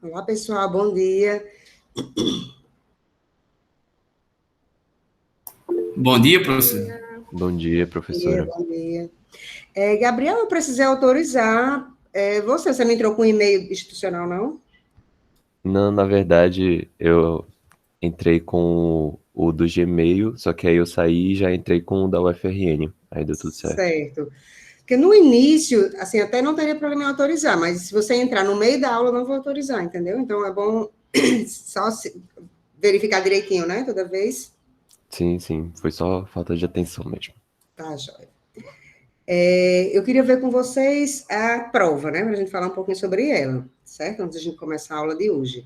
Olá, pessoal, bom dia. Bom dia, professor. Bom dia, professora. Bom dia. Gabriel, eu precisei autorizar. Você não entrou com e-mail institucional, não? Não, na verdade, eu entrei com o do Gmail, só que aí eu saí e já entrei com o da UFRN. Aí deu tudo certo. Certo. Porque no início, assim, até não teria problema em autorizar, mas se você entrar no meio da aula, eu não vou autorizar, entendeu? Então é bom só verificar direitinho, né? Toda vez. Sim, foi só falta de atenção mesmo. Tá, joia. Eu queria ver com vocês a prova, né? Para a gente falar um pouquinho sobre ela, certo? Antes de a gente começar a aula de hoje.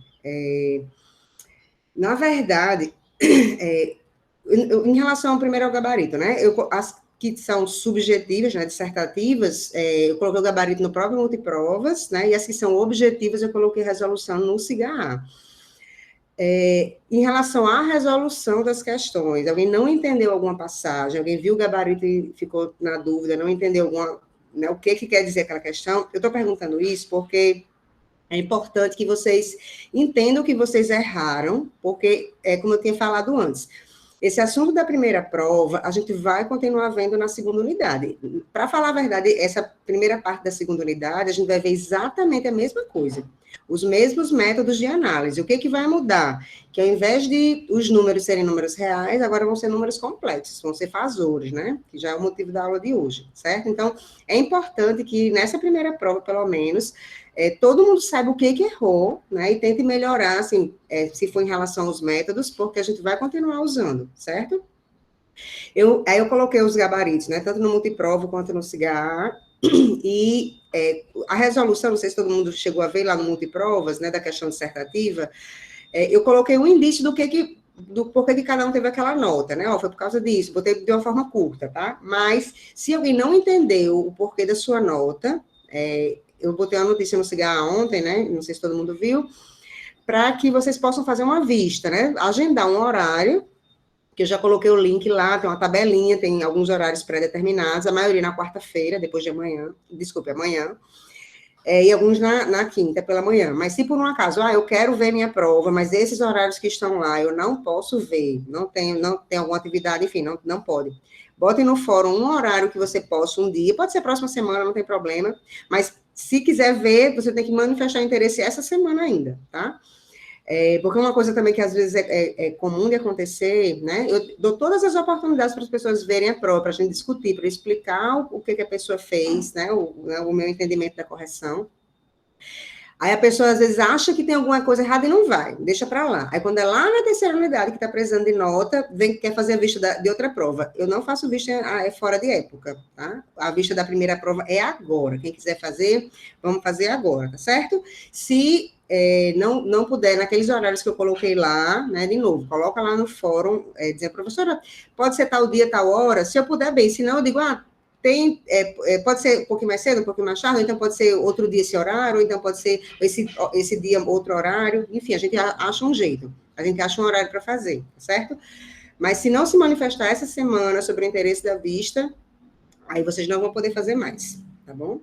Na verdade, em relação primeiro ao gabarito, né? As que são subjetivas, né, dissertativas, eu coloquei o gabarito no próprio multiprovas, né? E as que são objetivas, eu coloquei resolução no SIGA-A. Em relação à resolução das questões, alguém não entendeu alguma passagem, alguém viu o gabarito e ficou na dúvida, não entendeu né, o que quer dizer aquela questão, eu estou perguntando isso porque é importante que vocês entendam que vocês erraram, porque, como eu tinha falado antes, esse assunto da primeira prova, a gente vai continuar vendo na segunda unidade. Para falar a verdade, essa primeira parte da segunda unidade, a gente vai ver exatamente a mesma coisa. Os mesmos métodos de análise. O que vai mudar? Que ao invés de os números serem números reais, agora vão ser números complexos, vão ser fazores, né? Que já é o motivo da aula de hoje, certo? Então, é importante que nessa primeira prova, pelo menos, todo mundo saiba o que errou, né? E tente melhorar, assim, se for em relação aos métodos, porque a gente vai continuar usando, certo? Aí eu coloquei os gabaritos, né? Tanto no multiprova quanto no SIGA-A. E a resolução, não sei se todo mundo chegou a ver lá no multiprovas, né? Da questão dissertativa, eu coloquei um indício do porquê que cada um teve aquela nota, né? Foi por causa disso, botei de uma forma curta, tá? Mas, se alguém não entendeu o porquê da sua nota, eu botei uma notícia no SIGA ontem, né? Não sei se todo mundo viu, para que vocês possam fazer uma vista, né? Agendar um horário, que eu já coloquei o link lá, tem uma tabelinha, tem alguns horários pré-determinados, a maioria na quarta-feira, depois de amanhã, desculpe, amanhã, e alguns na quinta pela manhã. Mas se por um acaso, eu quero ver minha prova, mas esses horários que estão lá eu não posso ver, não tem alguma atividade, enfim, não pode. Botem no fórum um horário que você possa um dia, pode ser próxima semana, não tem problema, mas se quiser ver, você tem que manifestar interesse essa semana ainda, tá? Porque uma coisa também que às vezes é comum de acontecer, né? Eu dou todas as oportunidades para as pessoas verem a prova, para a gente discutir, para explicar o que a pessoa fez, né? O meu entendimento da correção. Aí a pessoa às vezes acha que tem alguma coisa errada e não vai, deixa para lá. Aí quando é lá na terceira unidade que está precisando de nota, quer fazer a vista de outra prova. Eu não faço vista fora de época, tá? A vista da primeira prova é agora. Quem quiser fazer, vamos fazer agora, tá certo? Se não puder, naqueles horários que eu coloquei lá, né, de novo, coloca lá no fórum, dizendo, professora, pode ser tal dia, tal hora, se eu puder, bem, se não, eu digo, pode ser um pouquinho mais cedo, um pouquinho mais tarde, ou então pode ser outro dia esse horário, ou então pode ser esse dia outro horário, enfim, a gente acha um jeito, a gente acha um horário para fazer, certo? Mas se não se manifestar essa semana sobre o interesse da vista, aí vocês não vão poder fazer mais, tá bom?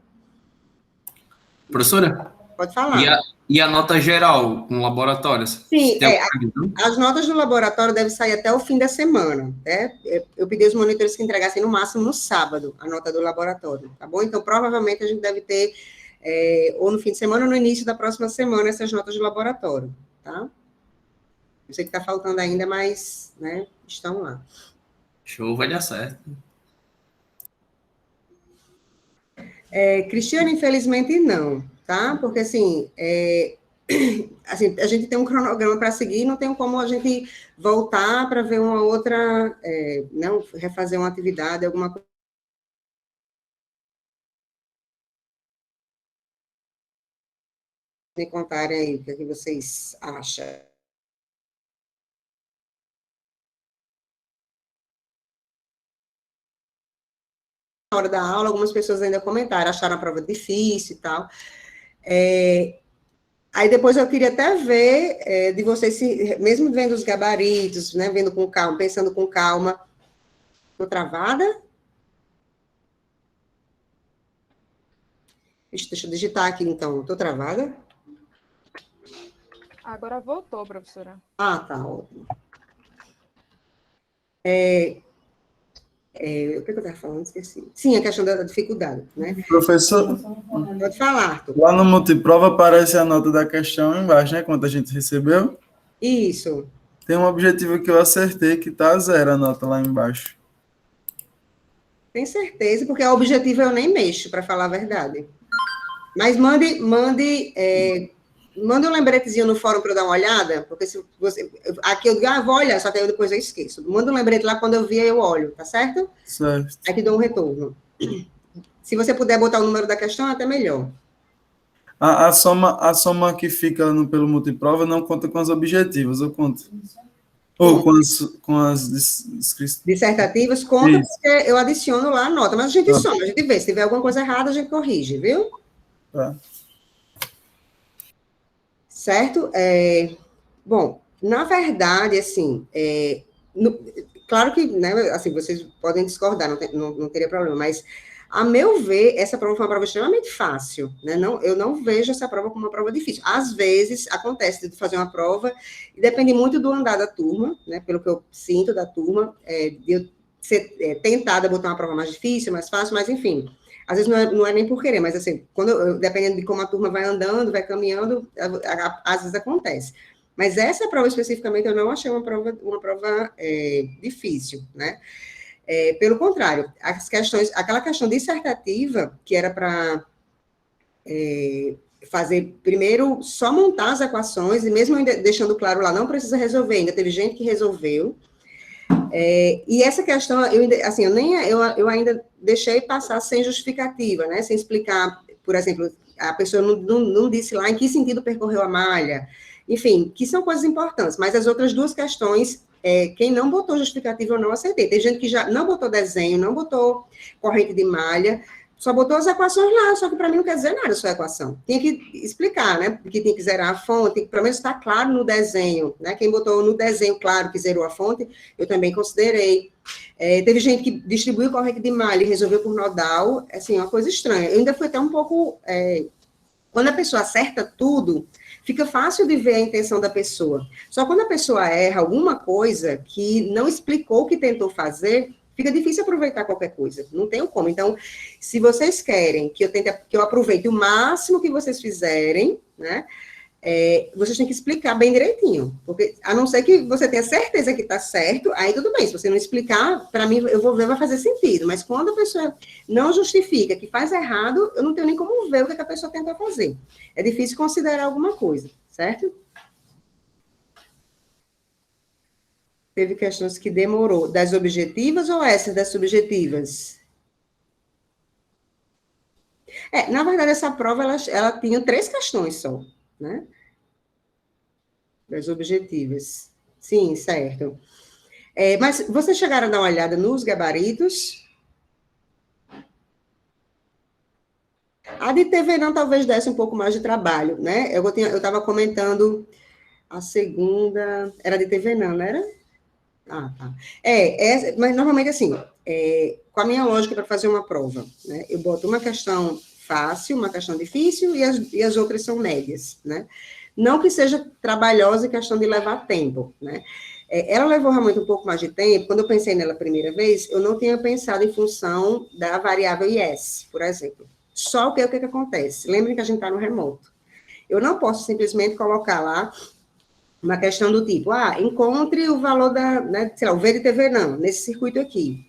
Professora? Pode falar. E a nota geral com laboratórios? Sim, as notas do laboratório devem sair até o fim da semana, né? Eu pedi aos monitores que entregassem no máximo no sábado a nota do laboratório, tá bom? Então, provavelmente a gente deve ter, ou no fim de semana ou no início da próxima semana, essas notas de laboratório, tá? Eu sei que está faltando ainda, mas, né, estão lá. Show, vai dar certo. Cristiane, infelizmente, não, tá? Porque, assim, a gente tem um cronograma para seguir, não tem como a gente voltar para ver uma outra, não, refazer uma atividade, alguma coisa. Me contarem aí o que vocês acham. Na hora da aula, algumas pessoas ainda comentaram, acharam a prova difícil e tal. Aí depois eu queria até ver de vocês, mesmo vendo os gabaritos, né, vendo com calma, pensando com calma. Estou travada? Deixa eu digitar aqui, então. Estou travada? Agora voltou, professora. Ah, tá, ótimo. O que eu estava falando? Esqueci. Sim, a questão da dificuldade, né? Professor, Pode falar, Arthur. lá no multiprova aparece a nota da questão embaixo, né? Quanto a gente recebeu. Isso. Tem um objetivo que eu acertei que tá 0 a nota lá embaixo. Tem certeza, porque o objetivo eu nem mexo, para falar a verdade. Mas mande um lembretezinho no fórum para eu dar uma olhada, porque se você... Aqui eu digo, vou olhar, só que aí depois eu esqueço. Manda um lembrete lá, quando eu vir, eu olho, tá certo? Certo. Aí te dou um retorno. Se você puder botar o número da questão, até melhor. A soma que fica pelo multiprova não conta com os objetivos, ou conta? Ou com as Dissertativas, conta, Isso. porque eu adiciono lá a nota, mas a gente soma, a gente vê. Se tiver alguma coisa errada, a gente corrige, viu? Tá. Certo? Bom, na verdade, assim, claro que, né, assim, vocês podem discordar, não teria problema, mas, a meu ver, essa prova foi uma prova extremamente fácil, né? Eu não vejo essa prova como uma prova difícil. Às vezes, acontece de fazer uma prova, e depende muito do andar da turma, né? Pelo que eu sinto da turma, de eu ser tentada a botar uma prova mais difícil, mais fácil, mas, enfim, às vezes não é nem por querer, mas, assim, dependendo de como a turma vai andando, vai caminhando, às vezes acontece. Mas essa prova, especificamente, eu não achei uma prova difícil, né? Pelo contrário, aquela questão dissertativa, que era para fazer, primeiro, só montar as equações, e mesmo ainda deixando claro lá, não precisa resolver, ainda teve gente que resolveu. E essa questão, eu ainda deixei passar sem justificativa, né? Sem explicar, por exemplo, a pessoa não disse lá em que sentido percorreu a malha, enfim, que são coisas importantes, mas as outras duas questões, quem não botou justificativa eu não aceitei. Tem gente que já não botou desenho, não botou corrente de malha, só botou as equações lá, só que para mim não quer dizer nada só a equação. Tinha que explicar, né? Porque tem que zerar a fonte, tem que pelo menos estar claro no desenho, né? Quem botou no desenho claro que zerou a fonte, eu também considerei. Teve gente que distribuiu corrente de malha e resolveu por nodal, assim, uma coisa estranha. Eu ainda fui até um pouco... Quando a pessoa acerta tudo, fica fácil de ver a intenção da pessoa. Só quando a pessoa erra alguma coisa que não explicou o que tentou fazer, fica difícil aproveitar qualquer coisa. Não tem como. Então, se vocês querem que eu aproveite o máximo que vocês fizerem, né? Vocês têm que explicar bem direitinho. Porque, a não ser que você tenha certeza que está certo, aí tudo bem. Se você não explicar, para mim, eu vou ver, vai fazer sentido. Mas quando a pessoa não justifica que faz errado, eu não tenho nem como ver o que a pessoa tenta fazer. É difícil considerar alguma coisa, certo? Teve questões que demorou. Das objetivas ou essas das subjetivas? Na verdade, essa prova, ela tinha 3 questões só, né? Das objetivas. Sim, certo. Mas vocês chegaram a dar uma olhada nos gabaritos? A de TV não talvez desse um pouco mais de trabalho, né? Eu estava comentando a segunda... Era de TV não era? Ah, tá. Mas normalmente assim, com a minha lógica para fazer uma prova, né? Eu boto uma questão fácil, uma questão difícil e as outras são médias, né? Não que seja trabalhosa em questão de levar tempo, né? Ela levou realmente um pouco mais de tempo. Quando eu pensei nela a primeira vez, eu não tinha pensado em função da variável IS, por exemplo. Só que o que acontece? Lembrem que a gente está no remoto. Eu não posso simplesmente colocar lá uma questão do tipo, encontre o valor né, sei lá, o V de TV não, nesse circuito aqui.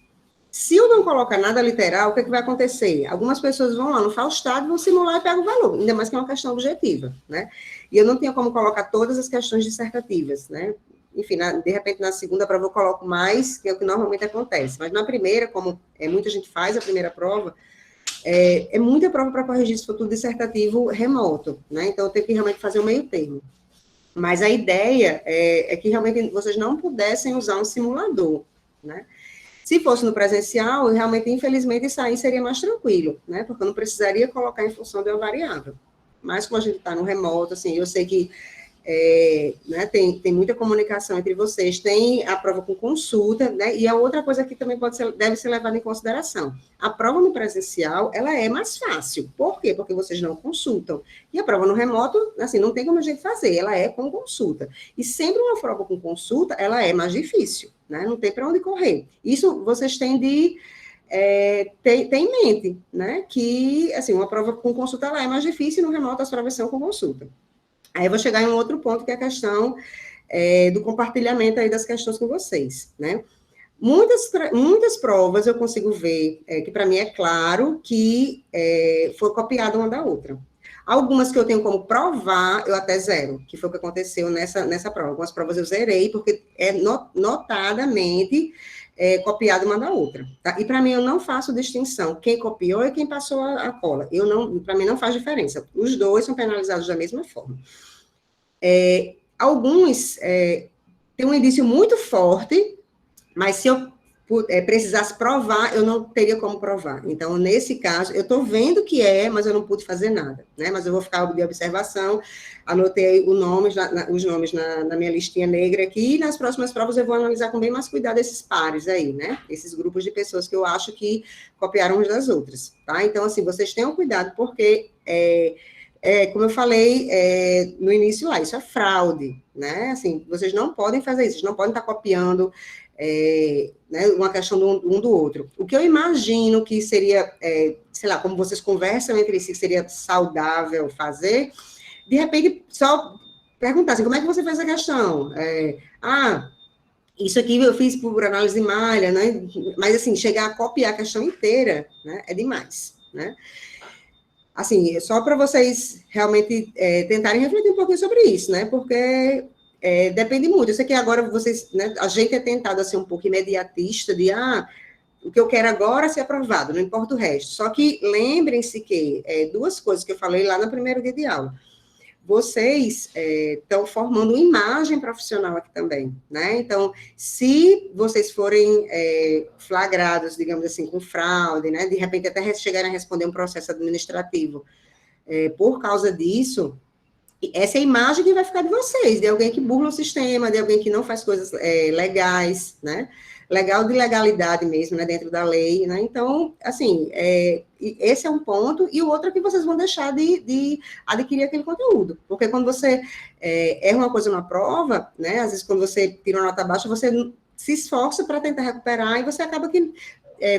Se eu não colocar nada literal, o que vai acontecer? Algumas pessoas vão lá no Faustado, vão simular e pegam o valor, ainda mais que é uma questão objetiva, né? E eu não tenho como colocar todas as questões dissertativas, né? Enfim, de repente, na segunda prova eu coloco mais, que é o que normalmente acontece. Mas na primeira, como muita gente faz a primeira prova, é muita prova para corrigir se for tudo dissertativo remoto, né? Então, eu tenho que realmente fazer o meio termo. Mas a ideia é que realmente vocês não pudessem usar um simulador, né? Se fosse no presencial, realmente, infelizmente, isso aí seria mais tranquilo, né? Porque eu não precisaria colocar em função de uma variável. Mas como a gente está no remoto, assim, eu sei que né, tem muita comunicação entre vocês, tem a prova com consulta, né, e a outra coisa que também deve ser levada em consideração, a prova no presencial, ela é mais fácil, por quê? Porque vocês não consultam, e a prova no remoto, assim, não tem como a gente fazer, ela é com consulta, e sempre uma prova com consulta, ela é mais difícil, né, não tem para onde correr, isso vocês têm de ter em mente, né, que, assim, uma prova com consulta, ela é mais difícil, e no remoto as provas são com consulta. Aí eu vou chegar em um outro ponto, que é a questão do compartilhamento aí das questões com vocês, né? Muitas provas eu consigo ver que para mim é claro que foi copiada uma da outra. Algumas que eu tenho como provar, eu até zero, que foi o que aconteceu nessa prova. Algumas provas eu zerei, porque é notadamente copiada uma da outra. Tá? E para mim eu não faço distinção, quem copiou e quem passou a cola. Para mim não faz diferença. Os dois são penalizados da mesma forma. Alguns têm um indício muito forte, mas se eu precisasse provar, eu não teria como provar. Então, nesse caso, eu estou vendo que mas eu não pude fazer nada, né? Mas eu vou ficar de observação, anotei os nomes na minha listinha negra aqui, e nas próximas provas eu vou analisar com bem mais cuidado esses pares aí, né? Esses grupos de pessoas que eu acho que copiaram umas das outras, tá? Então, assim, vocês tenham cuidado, porque como eu falei no início lá, isso é fraude, né? Assim, vocês não podem fazer isso, vocês não podem estar copiando né, uma questão um do outro. O que eu imagino que seria, sei lá, como vocês conversam entre si, que seria saudável fazer, de repente, só perguntar assim, como é que você fez a questão? Isso aqui eu fiz por análise de malha, né? Mas, assim, chegar a copiar a questão inteira, né, é demais, né? Assim, só para vocês realmente tentarem refletir um pouquinho sobre isso, né? Porque depende muito. Eu sei que agora vocês, né, a gente é tentado a ser um pouco imediatista, de o que eu quero agora é ser aprovado, não importa o resto. Só que lembrem-se que duas coisas que eu falei lá no primeiro dia de aula. Vocês estão formando uma imagem profissional aqui também, né? Então, se vocês forem flagrados, digamos assim, com fraude, né? De repente até chegarem a responder um processo administrativo, por causa disso, essa é a imagem que vai ficar de vocês, de alguém que burla o sistema, de alguém que não faz coisas legais, né? Legal de legalidade mesmo, né? Dentro da lei, né? Então, assim, esse é um ponto, e o outro é que vocês vão deixar de adquirir aquele conteúdo, porque quando você erra uma coisa na prova, né? Às vezes, quando você tira uma nota baixa, você se esforça para tentar recuperar, e você acaba que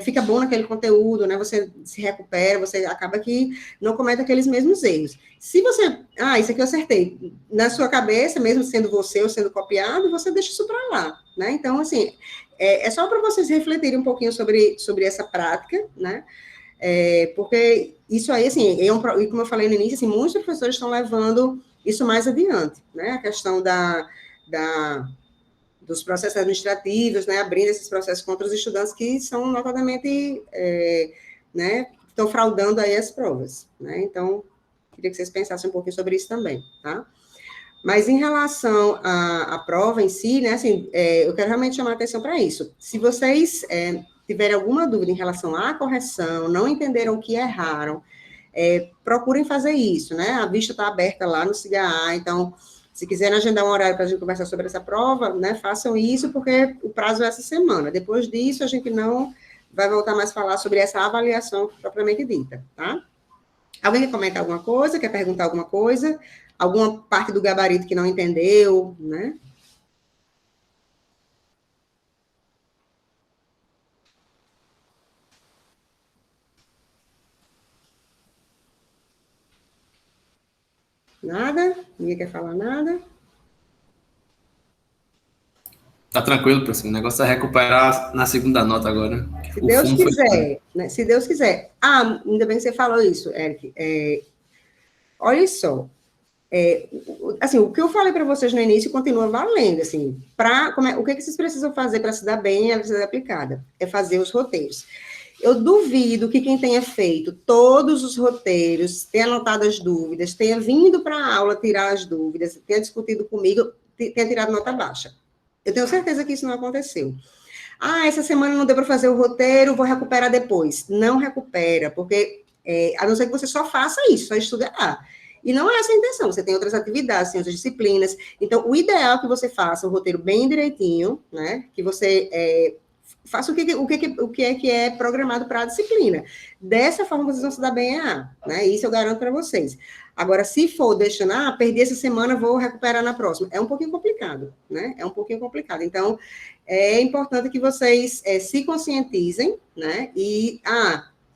fica bom naquele conteúdo, né? Você se recupera, você acaba que não comete aqueles mesmos erros. Se você, isso aqui eu acertei, na sua cabeça, mesmo sendo você ou sendo copiado, você deixa isso para lá, né? Então, assim, é só para vocês refletirem um pouquinho sobre essa prática, né? Porque isso aí, assim, e como eu falei no início, assim, muitos professores estão levando isso mais adiante, né? A questão dos processos administrativos, né, abrindo esses processos contra os estudantes que são notadamente, né, estão fraudando aí as provas, né, então, queria que vocês pensassem um pouquinho sobre isso também, tá? Mas em relação à prova em si, né, assim, eu quero realmente chamar a atenção para isso. Se vocês tiverem alguma dúvida em relação à correção, não entenderam o que erraram, procurem fazer isso, né, a vista está aberta lá no CIGA, então, se quiserem agendar um horário para a gente conversar sobre essa prova, né, façam isso, porque o prazo é essa semana. Depois disso, a gente não vai voltar mais a falar sobre essa avaliação propriamente dita, tá? Alguém quer comentar alguma coisa? Quer perguntar alguma coisa? Alguma parte do gabarito que não entendeu, né? Nada? Ninguém quer falar nada? Tá tranquilo, professor. O negócio é recuperar na segunda nota agora. Se Deus quiser, né? Se Deus quiser. Ainda bem que você falou isso, Eric. Olha só. Assim, o que eu falei para vocês no início continua valendo, assim. O que vocês precisam fazer para se dar bem e ela ser aplicada? É fazer os roteiros. Eu duvido que quem tenha feito todos os roteiros, tenha anotado as dúvidas, tenha vindo para a aula tirar as dúvidas, tenha discutido comigo, tenha tirado nota baixa. Eu tenho certeza que isso não aconteceu. Essa semana não deu para fazer o roteiro, vou recuperar depois. Não recupera, porque, a não ser que você só faça isso, só estudar. E não é essa a intenção, você tem outras atividades, tem outras disciplinas. Então, o ideal é que você faça o roteiro bem direitinho, né? Que você faça o que é programado para a disciplina. Dessa forma, vocês vão se dar bem né? Isso eu garanto para vocês. Agora, se for deixando, perdi essa semana, vou recuperar na próxima. É um pouquinho complicado, né? É um pouquinho complicado. Então, é importante que vocês se conscientizem, né? E,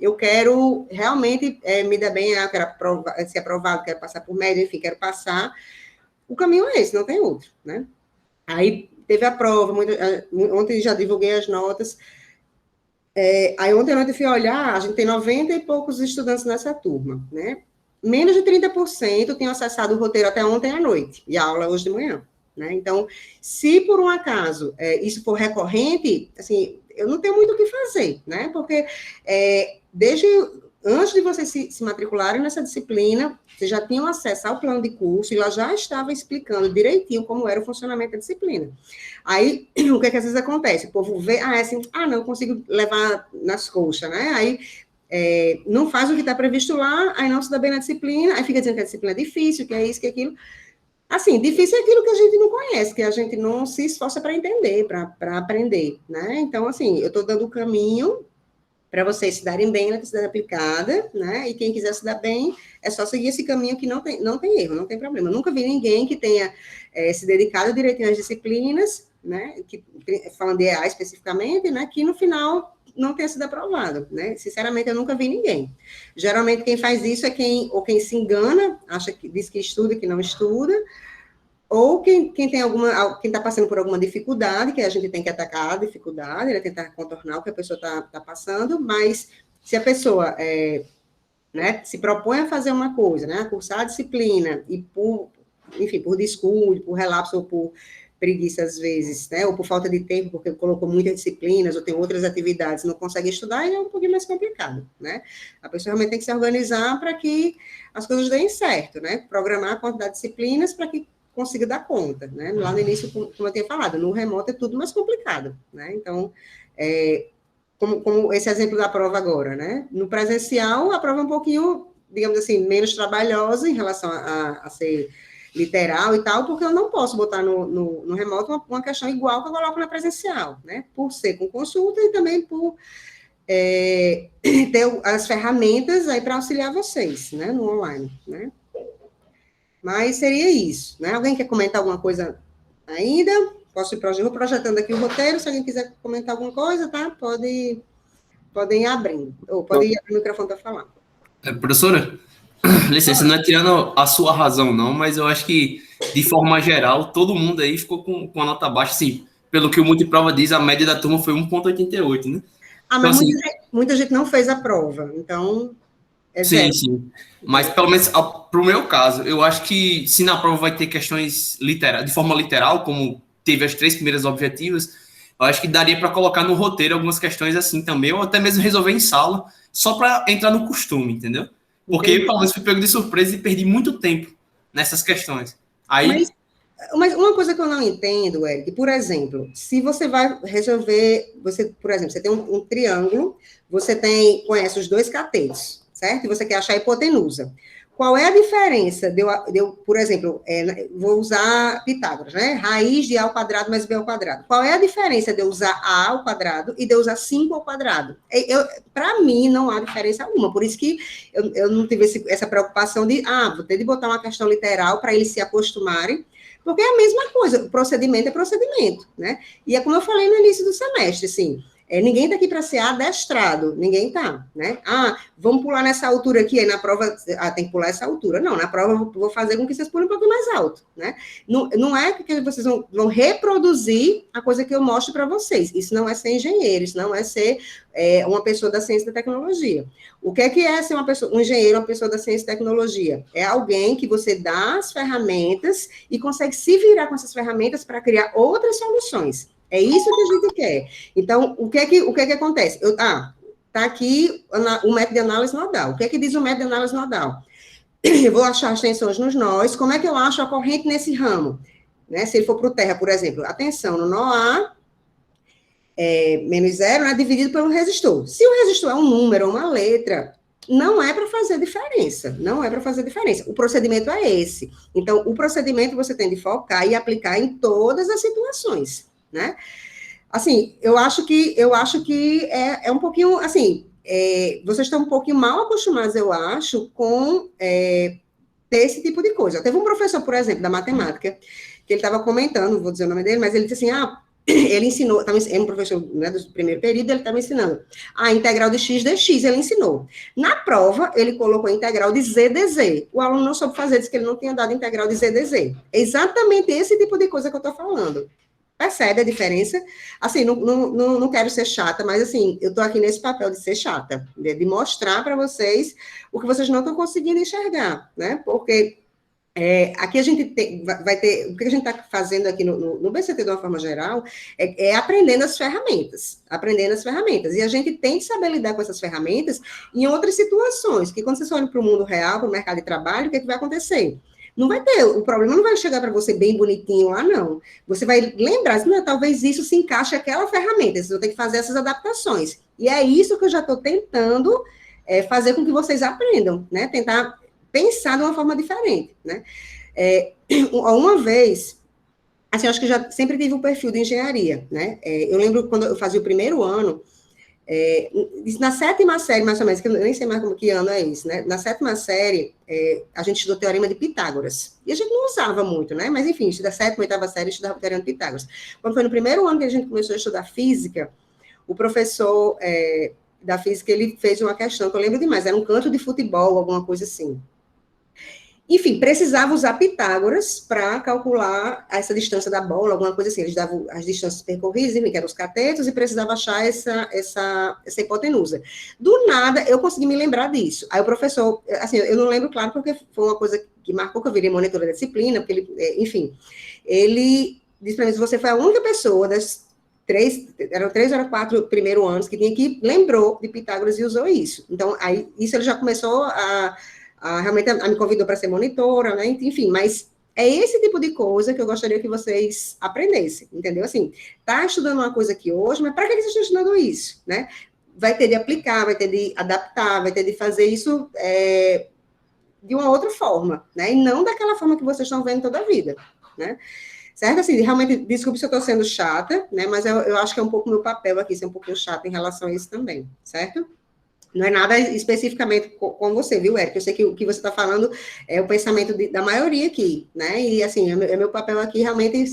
eu quero realmente me dar bem, eu quero ser aprovado, quero passar por média, enfim, quero passar. O caminho é esse, não tem outro, né? Aí teve a prova, ontem já divulguei as notas. Aí ontem à noite eu fui olhar, a gente tem 90 e poucos estudantes nessa turma, né? Menos de 30% tinham acessado o roteiro até ontem à noite, e a aula hoje de manhã, né? Então, se por um acaso isso for recorrente, assim, eu não tenho muito o que fazer, né? Porque desde antes de vocês se matricularem nessa disciplina, vocês já tinham acesso ao plano de curso e ela já estava explicando direitinho como era o funcionamento da disciplina. Aí, o que às vezes acontece? O povo vê, não consigo levar nas coxas, né? Aí, não faz o que está previsto lá, aí não se dá bem na disciplina, aí fica dizendo que a disciplina é difícil, que é isso, que é aquilo. Assim, difícil é aquilo que a gente não conhece, que a gente não se esforça para entender, para aprender, né? Então, assim, eu estou dando o caminho para vocês se darem bem na necessidade aplicada, né? E quem quiser se dar bem, é só seguir esse caminho que não tem erro, não tem problema. Eu nunca vi ninguém que tenha se dedicado direitinho às disciplinas, né? Falando de EA especificamente, né? Que no final não tenha sido aprovado, né? Sinceramente, eu nunca vi ninguém. Geralmente, quem faz isso é quem se engana, diz que estuda, que não estuda, ou quem está passando por alguma dificuldade, que a gente tem que atacar a dificuldade, né, tentar contornar o que a pessoa está passando, mas se a pessoa né, se propõe a fazer uma coisa, né, a cursar a disciplina, e por descuido, por relapso ou por preguiça às vezes, né, ou por falta de tempo, porque colocou muitas disciplinas, ou tem outras atividades, não consegue estudar, aí é um pouquinho mais complicado, né? A pessoa realmente tem que se organizar para que as coisas deem certo, né? Programar a quantidade de disciplinas para que consiga dar conta, né? Lá no início, como eu tinha falado, no remoto é tudo mais complicado, né? Então, como esse exemplo da prova agora, né? No presencial, a prova é um pouquinho, digamos assim, menos trabalhosa em relação a ser literal e tal, porque eu não posso botar no remoto uma questão igual que eu coloco na presencial, né? Por ser com consulta e também por ter as ferramentas aí para auxiliar vocês, né? No online, né? Mas seria isso, né? Alguém quer comentar alguma coisa ainda? Vou projetando aqui o roteiro, se alguém quiser comentar alguma coisa, tá? Podem ir abrindo, ou podem ir abrir o microfone para falar. Professora, licença, não é tirando a sua razão, não, mas eu acho que, de forma geral, todo mundo aí ficou com a nota baixa, assim, pelo que o Multiprova diz, a média da turma foi 1,88, né? Mas então, muita gente não fez a prova, então... Sim. Mas, pelo menos, para o meu caso, eu acho que se na prova vai ter questões de forma literal, como teve as 3 primeiras objetivas, eu acho que daria para colocar no roteiro algumas questões assim também, ou até mesmo resolver em sala, só para entrar no costume, entendeu? Porque eu, pelo menos, fui pego de surpresa e perdi muito tempo nessas questões. Aí... Mas uma coisa que eu não entendo, Eric, por exemplo, se você vai resolver, por exemplo, você tem um triângulo, você conhece os 2 catetos, certo? E você quer achar a hipotenusa. Qual é a diferença de eu por exemplo, vou usar Pitágoras, né? Raiz de A ao quadrado mais B ao quadrado. Qual é a diferença de eu usar A ao quadrado e de eu usar 5 ao quadrado? Para mim, não há diferença alguma. Por isso que eu não tive essa preocupação vou ter de botar uma questão literal para eles se acostumarem, porque é a mesma coisa, o procedimento é procedimento, né? E é como eu falei no início do semestre, assim, ninguém está aqui para ser adestrado, ninguém está, né? Vamos pular nessa altura aqui, aí na prova, tem que pular essa altura. Não, na prova eu vou fazer com que vocês pulem um pouquinho mais alto, né? Não é que vocês vão reproduzir a coisa que eu mostro para vocês. Isso não é ser engenheiro, isso não é ser uma pessoa da ciência e da tecnologia. O que é ser um engenheiro, uma pessoa da ciência e tecnologia? É alguém que você dá as ferramentas e consegue se virar com essas ferramentas para criar outras soluções. É isso que a gente quer. Então, o que é que acontece? Está aqui o método de análise nodal. O que é que diz o método de análise nodal? Eu vou achar as tensões nos nós. Como é que eu acho a corrente nesse ramo? Né? Se ele for para o terra, por exemplo, a tensão no nó A, menos 0, né, dividido pelo resistor. Se o resistor é um número, uma letra, não é para fazer diferença, não é para fazer diferença. O procedimento é esse. Então, o procedimento você tem de focar e aplicar em todas as situações, né? Assim, eu acho que é um pouquinho, assim, vocês estão um pouquinho mal acostumados, eu acho, com ter esse tipo de coisa. Teve um professor, por exemplo, da matemática, que ele estava comentando, vou dizer o nome dele, mas ele disse assim, ele ensinou, é um professor, né, do primeiro período, ele estava ensinando a integral de x dx, ele ensinou. Na prova, ele colocou a integral de z dz. O aluno não soube fazer, disse que ele não tinha dado integral de z dz. É exatamente esse tipo de coisa que eu estou falando. Percebe a diferença? Assim, não quero ser chata, mas assim, eu estou aqui nesse papel de ser chata, de mostrar para vocês o que vocês não estão conseguindo enxergar, né? Porque aqui a gente vai ter, o que a gente está fazendo aqui no BCT de uma forma geral é aprendendo as ferramentas, e a gente tem que saber lidar com essas ferramentas em outras situações, que quando vocês olham para o mundo real, para o mercado de trabalho, o que vai acontecer? Não vai ter, o problema não vai chegar para você bem bonitinho lá, não. Você vai lembrar, não, talvez isso se encaixe aquela ferramenta, vocês vão ter que fazer essas adaptações. E é isso que eu já estou tentando fazer com que vocês aprendam, né? Tentar pensar de uma forma diferente, né? Uma vez, assim, eu acho que eu já sempre tive um perfil de engenharia, né? Eu lembro quando eu fazia o primeiro ano, na 7ª série, mais ou menos, que eu nem sei mais que ano é isso, né? Na 7ª série, a gente estudou Teorema de Pitágoras. E a gente não usava muito, né? Mas, enfim, da 7ª, 8ª série, estudava o Teorema de Pitágoras. Quando foi no primeiro ano que a gente começou a estudar física, o professor da física, ele fez uma questão que eu lembro demais, era um canto de futebol, alguma coisa assim. Enfim, precisava usar Pitágoras para calcular essa distância da bola, alguma coisa assim. Eles davam as distâncias percorridas, que eram os catetos, e precisava achar essa hipotenusa. Do nada, eu consegui me lembrar disso. Aí o professor, assim, eu não lembro, claro, porque foi uma coisa que marcou, que eu virei monitora da disciplina, porque ele, enfim, ele disse para mim, você foi a única pessoa das eram 3 ou 4 primeiros anos que lembrou de Pitágoras e usou isso. Então, aí, isso ele já começou realmente me convidou para ser monitora, né? Enfim, mas é esse tipo de coisa que eu gostaria que vocês aprendessem, entendeu? Assim, tá estudando uma coisa aqui hoje, mas para que vocês estão estudando isso, né? Vai ter de aplicar, vai ter de adaptar, vai ter de fazer isso de uma outra forma, né? E não daquela forma que vocês estão vendo toda a vida, né? Certo? Assim, realmente, desculpe se eu estou sendo chata, né? Mas eu acho que é um pouco meu papel aqui, ser um pouquinho chata em relação a isso também, certo? Não é nada especificamente com você, viu, Érica? Eu sei que o que você está falando é o pensamento da maioria aqui, né? E, assim, é meu papel aqui realmente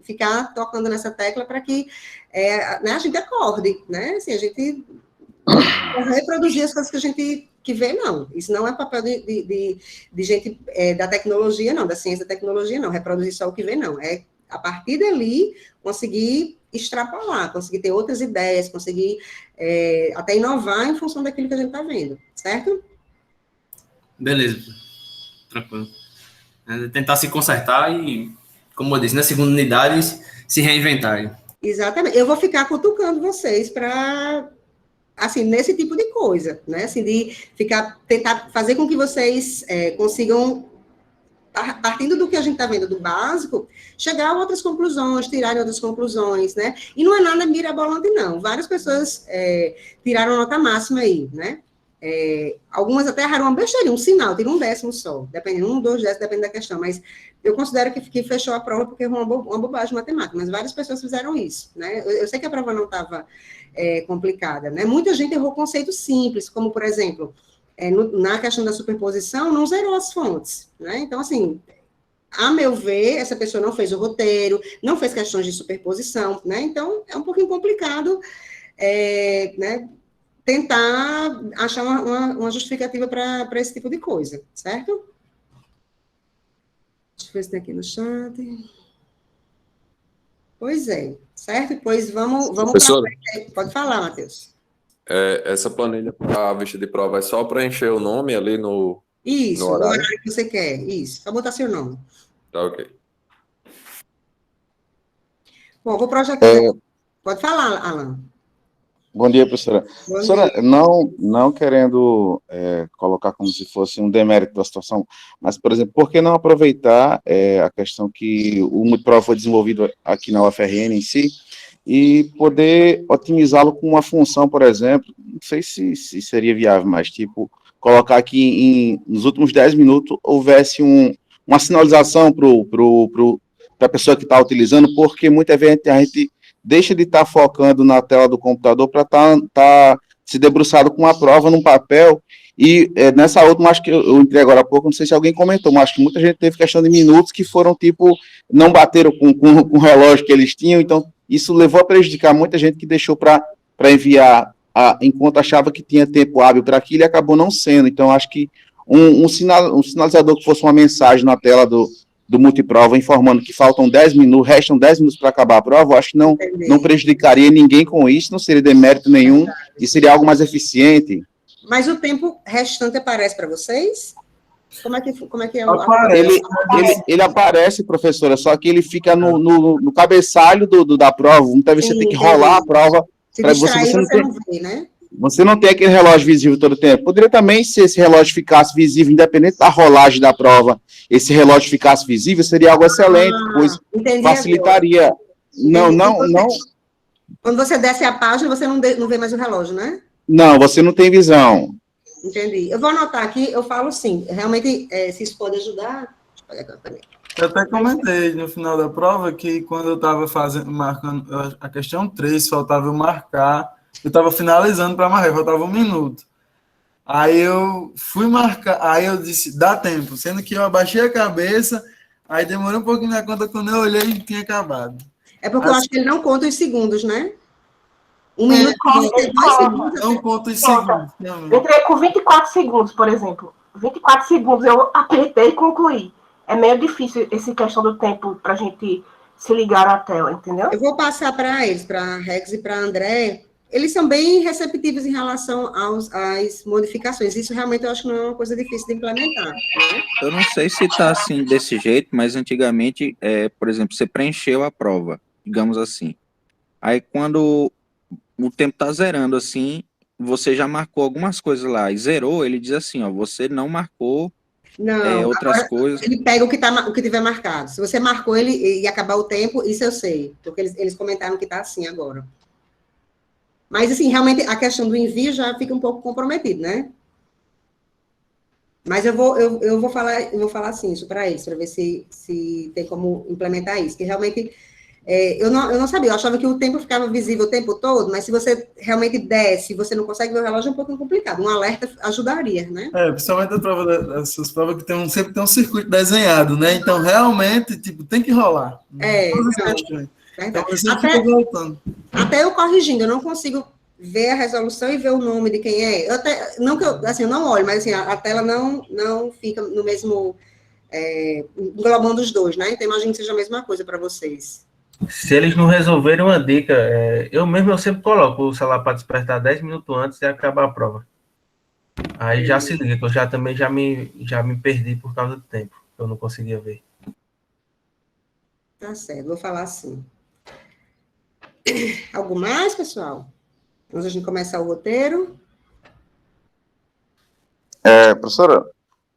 ficar tocando nessa tecla para que né, a gente acorde, né? Assim, a gente reproduzir as coisas que a gente vê, não. Isso não é papel de gente da tecnologia, não, da ciência da tecnologia, não. Reproduzir só o que vê, não. É, a partir dali, conseguir extrapolar, conseguir ter outras ideias, conseguir até inovar em função daquilo que a gente está vendo, certo? Beleza, tranquilo. Tentar se consertar e, como eu disse, na segunda unidade, se reinventar. Exatamente. Eu vou ficar cutucando vocês para, assim, nesse tipo de coisa, né? Assim, de tentar fazer com que vocês consigam, partindo do que a gente está vendo do básico, chegar a outras conclusões, tirarem outras conclusões, né? E não é nada mirabolante, não. Várias pessoas tiraram nota máxima aí, né? Algumas até erraram uma besteirinha, um sinal, tiram 10º só, dependendo, 1, 2, 10, depende da questão, mas eu considero que fechou a prova porque foi uma bobagem matemática, mas várias pessoas fizeram isso, né? Eu sei que a prova não estava complicada, né? Muita gente errou conceitos simples, como, por exemplo, na questão da superposição, não zerou as fontes, né? Então, assim, a meu ver, essa pessoa não fez o roteiro, não fez questões de superposição, né? Então, é um pouquinho complicado, né? Tentar achar uma justificativa para esse tipo de coisa, certo? Deixa eu ver se tem aqui no chat. Pois é, certo? Pois vamos Professora, pode falar, Matheus. essa planilha para a vista de prova é só preencher o nome ali no Isso, no horário? o horário que você quer, isso. Só botar seu nome. Tá, ok. Bom, vou projetar. Pode falar, Alan. Bom dia, professora. Bom Professora, dia. não querendo colocar como se fosse um demérito da situação, mas, por exemplo, por que não aproveitar a questão que o Multiprova foi desenvolvido aqui na UFRN em si e poder otimizá-lo com uma função, por exemplo, não sei se seria viável, mas tipo, colocar que nos últimos 10 minutos houvesse uma sinalização para a pessoa que está utilizando, porque muitas vezes a gente deixa de estar focando na tela do computador para estar se debruçado com uma prova num papel. E nessa última, acho que eu entrei agora há pouco, não sei se alguém comentou, mas acho que muita gente teve questão de minutos que foram, tipo, não bateram com o relógio que eles tinham, então isso levou a prejudicar muita gente que deixou para enviar enquanto achava que tinha tempo hábil para aquilo e acabou não sendo. Então, acho que um sinalizador que fosse uma mensagem na tela do multiprova informando que faltam 10 minutos, restam 10 minutos para acabar a prova, eu acho que não prejudicaria ninguém com isso, não seria demérito nenhum e seria algo mais eficiente. Mas o tempo restante aparece para vocês? Como é que é ele aparece, professora, só que ele fica no cabeçalho da prova. Muitas vezes você tem que rolar a prova. Se distrair, você não vê, né? Você não tem aquele relógio visível todo o tempo. Poderia também, se esse relógio ficasse visível, independente da rolagem da prova, esse relógio ficasse visível, seria algo excelente, pois facilitaria. Não. Quando você desce a página, você não vê mais o relógio, né? Não, você não tem visão. Entendi. Eu vou anotar aqui, eu falo sim. Realmente, se isso pode ajudar... Deixa eu pegar aqui também. Eu até comentei no final da prova que quando eu estava marcando a questão 3, faltava eu marcar, eu estava finalizando para marcar, faltava 1 minuto. Aí eu fui marcar, aí eu disse, dá tempo, sendo que eu abaixei a cabeça, aí demorou um pouquinho na conta, quando eu olhei, tinha acabado. É porque eu acho que ele não conta os segundos, né? 1 minuto e 2 segundos. Não conta os segundos. Eu entrei com 24 segundos, por exemplo. 24 segundos eu apertei e concluí. É meio difícil essa questão do tempo para a gente se ligar à tela, entendeu? Eu vou passar para eles, para a Rex e para a André. Eles são bem receptivos em relação às modificações. Isso realmente eu acho que não é uma coisa difícil de implementar. Né? Eu não sei se está assim desse jeito, mas antigamente, por exemplo, você preencheu a prova, digamos assim. Aí quando o tempo está zerando assim, você já marcou algumas coisas lá e zerou, ele diz assim, ó, você não marcou outras coisas. Ele pega o que tiver marcado. Se você marcou ele e acabar o tempo, isso eu sei, porque eles comentaram que está assim agora. Mas, assim, realmente, a questão do envio já fica um pouco comprometido, né? Mas eu vou falar assim, isso para eles, para ver se tem como implementar isso, que realmente... eu não sabia, eu achava que o tempo ficava visível o tempo todo, mas se você realmente desce e você não consegue ver o relógio, é um pouco complicado. Um alerta ajudaria, né? Principalmente a prova essas provas que sempre tem um circuito desenhado, né? Então, realmente, tipo, tem que rolar. Então, você fica voltando. Até eu corrigindo, eu não consigo ver a resolução e ver o nome de quem é. Eu não olho, mas assim, a tela não fica no mesmo... englobando os dois, né? Então, imagino que seja a mesma coisa para vocês. Se eles não resolverem, uma dica, eu sempre coloco o celular para despertar 10 minutos antes de acabar a prova. Aí já se liga, que eu já me perdi por causa do tempo, eu não conseguia ver. Tá certo, vou falar assim. Algo mais, pessoal? Antes de a gente começar o roteiro. Professora,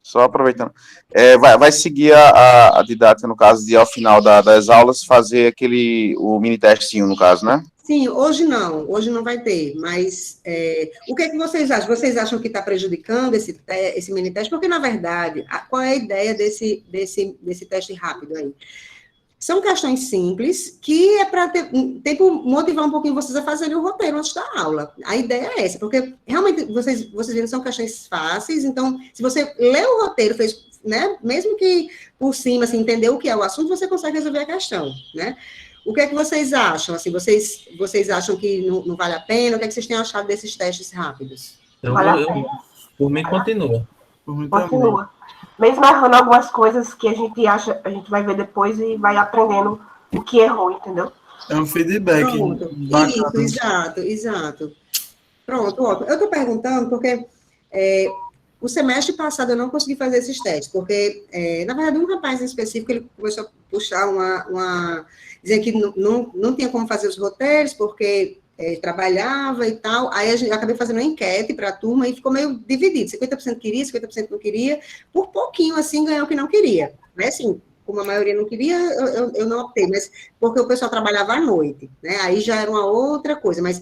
só aproveitando, vai seguir a didática, no caso, de ao final das aulas, fazer o mini testinho, no caso, né? Sim, hoje não vai ter, mas o que é que vocês acham? Vocês acham que está prejudicando esse mini teste? Porque, na verdade, qual é a ideia desse teste rápido aí? São questões simples que é para motivar um pouquinho vocês a fazerem o roteiro antes da aula. A ideia é essa, porque realmente vocês viram, são questões fáceis, então, se você lê o roteiro, né, mesmo que por cima, assim, entender o que é o assunto, você consegue resolver a questão, né? O que é que vocês acham? Assim, vocês acham que não vale a pena? O que é que vocês têm achado desses testes rápidos? Por mim, continua. Continua. Mesmo errando algumas coisas que a gente acha, a gente vai ver depois e vai aprendendo o que errou, entendeu? É um feedback. Isso, exato. Pronto, ótimo. Eu estou perguntando porque o semestre passado eu não consegui fazer esses testes, porque, na verdade, um rapaz em específico, ele começou a puxar dizer que não tinha como fazer os roteiros, porque trabalhava e tal, aí eu acabei fazendo uma enquete para a turma e ficou meio dividido, 50% queria, 50% não queria, por pouquinho, assim, ganhou o que não queria, né, assim, como a maioria não queria, eu não optei, mas porque o pessoal trabalhava à noite, né, aí já era uma outra coisa, mas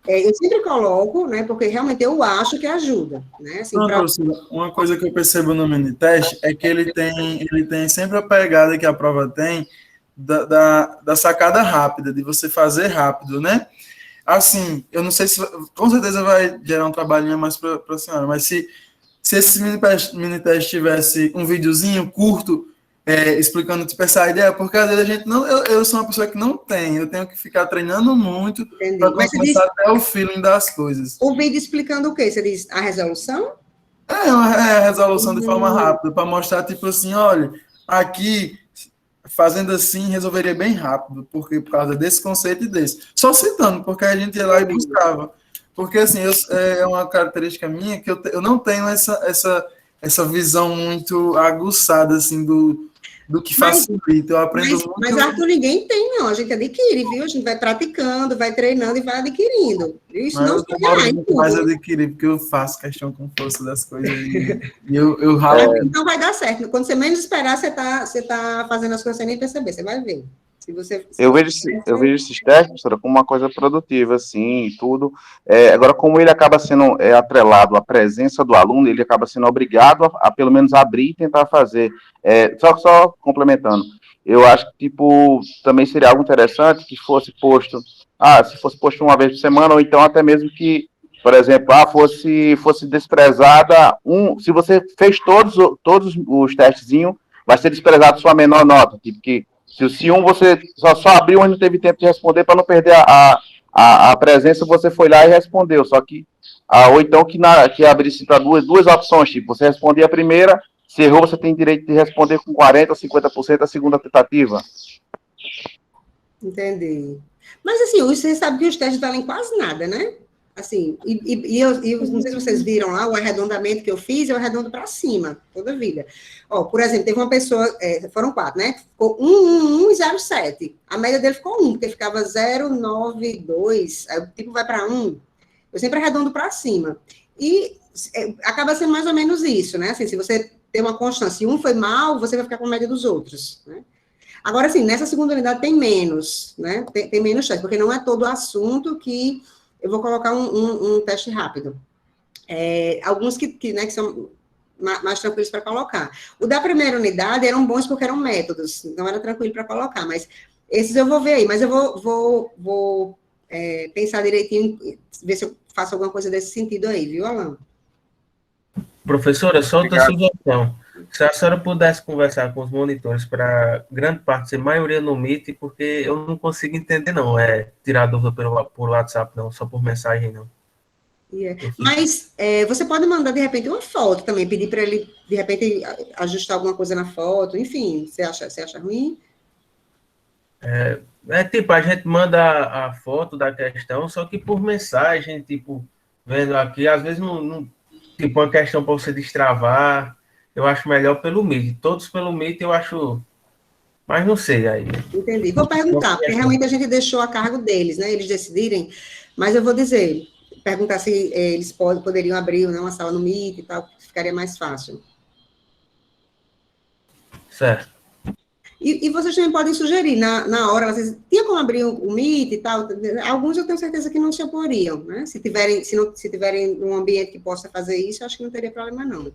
Eu sempre coloco, né, porque realmente eu acho que ajuda, né? Assim, Não, professora, uma coisa que eu percebo no mini-teste é que ele tem sempre a pegada que a prova tem da sacada rápida, de você fazer rápido, né? Assim, eu não sei se, com certeza vai gerar um trabalhinho mais para a senhora, mas se esse mini-teste tivesse um videozinho curto, explicando tipo, essa ideia, porque às vezes a gente não, eu sou uma pessoa que não tem, eu tenho que ficar treinando muito para começar até o feeling das coisas. O vídeo explicando o quê? Você diz a resolução? A resolução de forma rápida, para mostrar, tipo assim, olha, aqui, fazendo assim, resolveria bem rápido, porque por causa desse conceito e desse. Só citando, porque a gente ia lá e buscava. Porque, assim, é uma característica minha que eu não tenho essa visão muito aguçada, assim, do que facilita. Eu aprendo muito. Mas, Arthur, ninguém tem, não. A gente adquire, viu? A gente vai praticando, vai treinando e vai adquirindo. Isso mas não eu demoro muito mais a adquirir, porque eu faço questão com força das coisas e eu ralo. Não vai dar certo. Quando você menos esperar, você tá fazendo as coisas sem nem perceber. Você vai ver. Eu vejo esses testes, professora, como uma coisa produtiva, assim, e tudo. Agora, como ele acaba sendo atrelado à presença do aluno, ele acaba sendo obrigado a pelo menos abrir e tentar fazer. Só complementando, eu acho que, tipo, também seria algo interessante que fosse posto, se fosse posto uma vez por semana, ou então até mesmo que, por exemplo, fosse desprezada, se você fez todos os testezinhos, vai ser desprezado sua menor nota, tipo que se um você só abriu e não teve tempo de responder para não perder a presença, você foi lá e respondeu. Só que, ou então que abrisse para duas opções, tipo, você respondia a primeira, se errou, você tem direito de responder com 40% ou 50% a segunda tentativa. Entendi. Mas, assim, você sabe que os testes valem quase nada, né? Assim, eu não sei se vocês viram lá, o arredondamento que eu fiz, eu arredondo para cima, toda a vida. Por exemplo, teve uma pessoa, foram 4, né? Ficou 1, 1 e 0,7. A média dele ficou 1, porque ficava 0,92, aí o tipo vai para 1. Eu sempre arredondo para cima. E acaba sendo mais ou menos isso, né? Assim, se você tem uma constância, se um foi mal, você vai ficar com a média dos outros, né? Agora, assim, nessa segunda unidade tem menos, né? Tem menos teste, porque não é todo assunto que eu vou colocar um teste rápido. Alguns que são mais tranquilos para colocar. O da primeira unidade eram bons porque eram métodos, então era tranquilo para colocar, mas esses eu vou ver aí, mas eu vou pensar direitinho, ver se eu faço alguma coisa desse sentido aí, viu, Alan? Professora, só outra sugestão. Se a senhora pudesse conversar com os monitores para grande parte ser maioria no Meet, porque eu não consigo entender, não. Tirar dúvida por WhatsApp, não, só por mensagem, não. Mas você pode mandar, de repente, uma foto também, pedir para ele, de repente, ajustar alguma coisa na foto, enfim, você acha ruim? Tipo, a gente manda a foto da questão, só que por mensagem, tipo, vendo aqui, às vezes não tipo, uma questão para você destravar, eu acho melhor pelo Meet. Todos pelo Meet eu acho, mas não sei aí. Entendi. Vou perguntar, porque realmente a gente deixou a cargo deles, né, eles decidirem, mas eu vou dizer, perguntar se eles poderiam abrir uma sala no Meet e tal, ficaria mais fácil. Certo. E vocês também podem sugerir, na hora, vocês tinha como abrir o Meet e tal, alguns eu tenho certeza que não se oporiam, né? Se tiverem um ambiente que possa fazer isso, eu acho que não teria problema, não.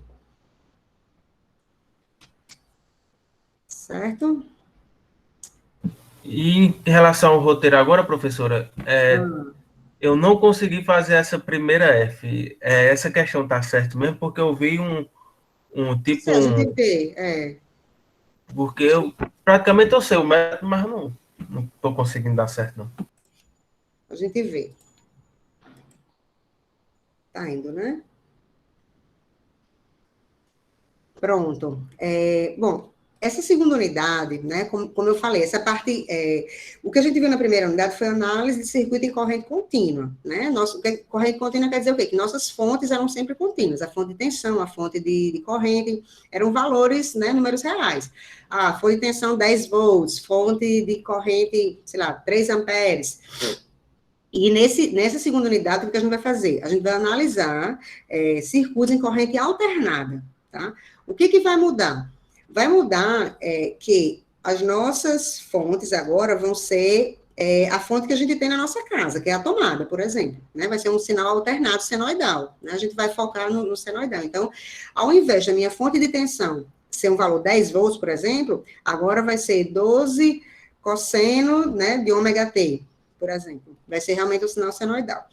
Certo? E em relação ao roteiro agora, professora, eu não consegui fazer essa primeira F. Essa questão tá certo mesmo, porque eu vi um tipo... Sim, a gente vê, Porque eu praticamente eu sei o método, mas não estou conseguindo dar certo, não. A gente vê. Tá indo, né? Pronto. Bom, essa segunda unidade, né, como eu falei, essa parte, o que a gente viu na primeira unidade foi a análise de circuito em corrente contínua, né? Corrente contínua quer dizer o quê? Que nossas fontes eram sempre contínuas, a fonte de tensão, a fonte de corrente, eram valores, né, números reais. Fonte de tensão 10 volts, fonte de corrente, sei lá, 3 amperes. E nessa segunda unidade, o que a gente vai fazer? A gente vai analisar circuitos em corrente alternada, tá? O que vai mudar? Vai mudar que as nossas fontes agora vão ser a fonte que a gente tem na nossa casa, que é a tomada, por exemplo, né? Vai ser um sinal alternado senoidal, né? A gente vai focar no senoidal. Então, ao invés da minha fonte de tensão ser um valor 10 volts, por exemplo, agora vai ser 12 cosseno, né, de ômega T, por exemplo. Vai ser realmente o sinal senoidal.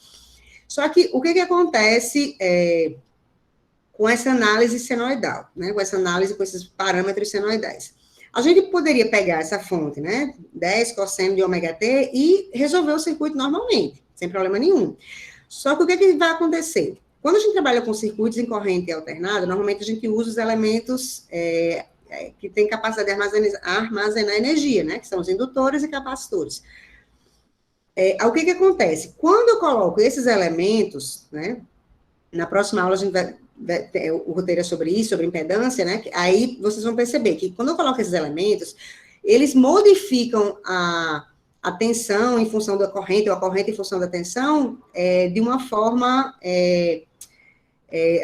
Só que, o que acontece com essa análise senoidal, né? Com essa análise, com esses parâmetros senoidais? A gente poderia pegar essa fonte, né, 10 cosseno de ômega T e resolver o circuito normalmente, sem problema nenhum. Só que o que vai acontecer? Quando a gente trabalha com circuitos em corrente alternada, normalmente a gente usa os elementos que têm capacidade de armazenar energia, né, que são os indutores e capacitores. O que acontece? Quando eu coloco esses elementos, né, na próxima aula a gente o roteiro é sobre isso, sobre impedância, né? Aí vocês vão perceber que quando eu coloco esses elementos, eles modificam a tensão em função da corrente, ou a corrente em função da tensão, de uma forma,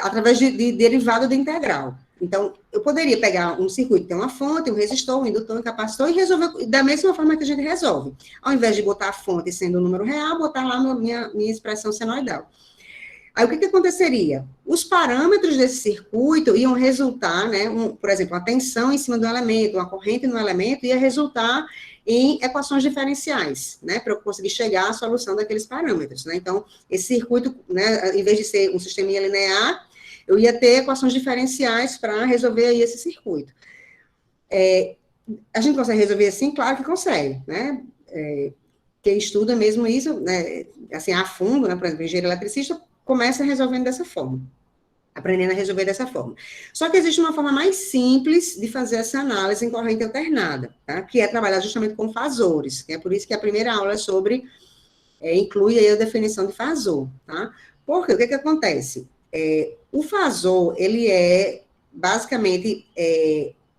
através de derivado de integral. Então, eu poderia pegar um circuito que tem uma fonte, um resistor, um indutor, um capacitor, e resolver da mesma forma que a gente resolve. Ao invés de botar a fonte sendo um número real, botar lá minha expressão senoidal. Aí, o que aconteceria? Os parâmetros desse circuito iam resultar, né, por exemplo, uma tensão em cima do elemento, uma corrente no elemento, ia resultar em equações diferenciais, né, para eu conseguir chegar à solução daqueles parâmetros, né? Então, esse circuito, né, em vez de ser um sistema linear, eu ia ter equações diferenciais para resolver aí esse circuito. A gente consegue resolver assim? Claro que consegue, né? Quem estuda mesmo isso, né, assim, a fundo, né, por exemplo, engenheiro eletricista, começa resolvendo dessa forma, aprendendo a resolver dessa forma. Só que existe uma forma mais simples de fazer essa análise em corrente alternada, tá? Que é trabalhar justamente com fasores, que é por isso que a primeira aula é sobre, inclui aí a definição de fasor, tá? Porque o que acontece? O fasor, ele é, basicamente,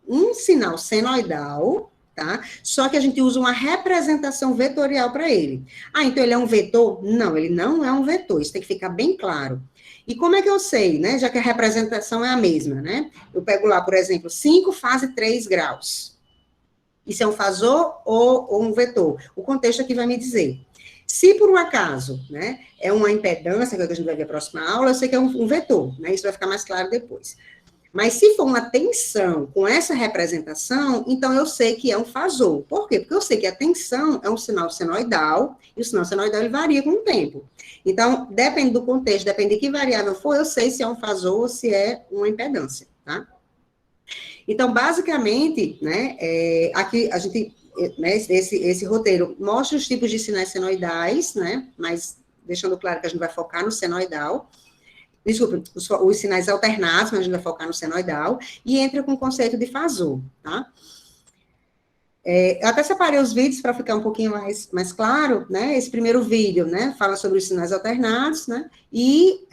um sinal senoidal, tá? Só que a gente usa uma representação vetorial para ele. Então ele é um vetor? Não, ele não é um vetor, isso tem que ficar bem claro. E como é que eu sei, né? Já que a representação é a mesma, né? Eu pego lá, por exemplo, 5 fase 3 graus. Isso é um fasor ou um vetor? O contexto aqui vai me dizer. Se por um acaso, né, é uma impedância, que é o que a gente vai ver na próxima aula, eu sei que é um vetor, né? Isso vai ficar mais claro depois. Mas se for uma tensão com essa representação, então eu sei que é um fasor. Por quê? Porque eu sei que a tensão é um sinal senoidal, e o sinal senoidal ele varia com o tempo. Então, depende do contexto, depende de que variável for, eu sei se é um fasor ou se é uma impedância, tá? Então, basicamente, né, aqui a gente, né, esse roteiro mostra os tipos de sinais senoidais, né, mas deixando claro que a gente vai focar no senoidal. Desculpa, os sinais alternados, mas a gente vai focar no senoidal, e entra com o conceito de fasor, tá? Eu até separei os vídeos para ficar um pouquinho mais claro, né? Esse primeiro vídeo, né, fala sobre os sinais alternados, né? E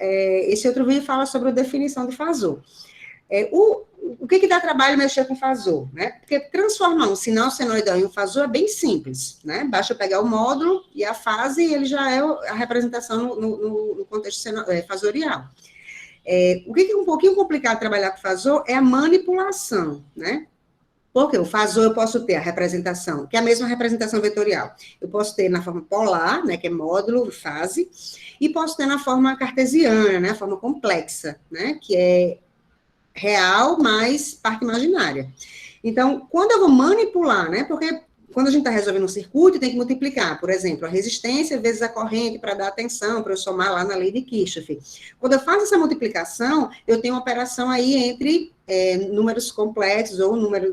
esse outro vídeo fala sobre a definição de fasor. O que dá trabalho mexer com fasor, né? Porque transformar um sinal senoidal em um fasor é bem simples, né? Basta eu pegar o módulo e a fase, e ele já é a representação no contexto fasorial. O que é um pouquinho complicado trabalhar com fasor é a manipulação, né? Porque o fasor eu posso ter a representação, que é a mesma representação vetorial. Eu posso ter na forma polar, né, que é módulo, fase, e posso ter na forma cartesiana, né, a forma complexa, né, que é real mais parte imaginária. Então, quando eu vou manipular, né, porque quando a gente está resolvendo um circuito, tem que multiplicar, por exemplo, a resistência vezes a corrente para dar a tensão, para eu somar lá na lei de Kirchhoff. Quando eu faço essa multiplicação, eu tenho uma operação aí entre números complexos ou números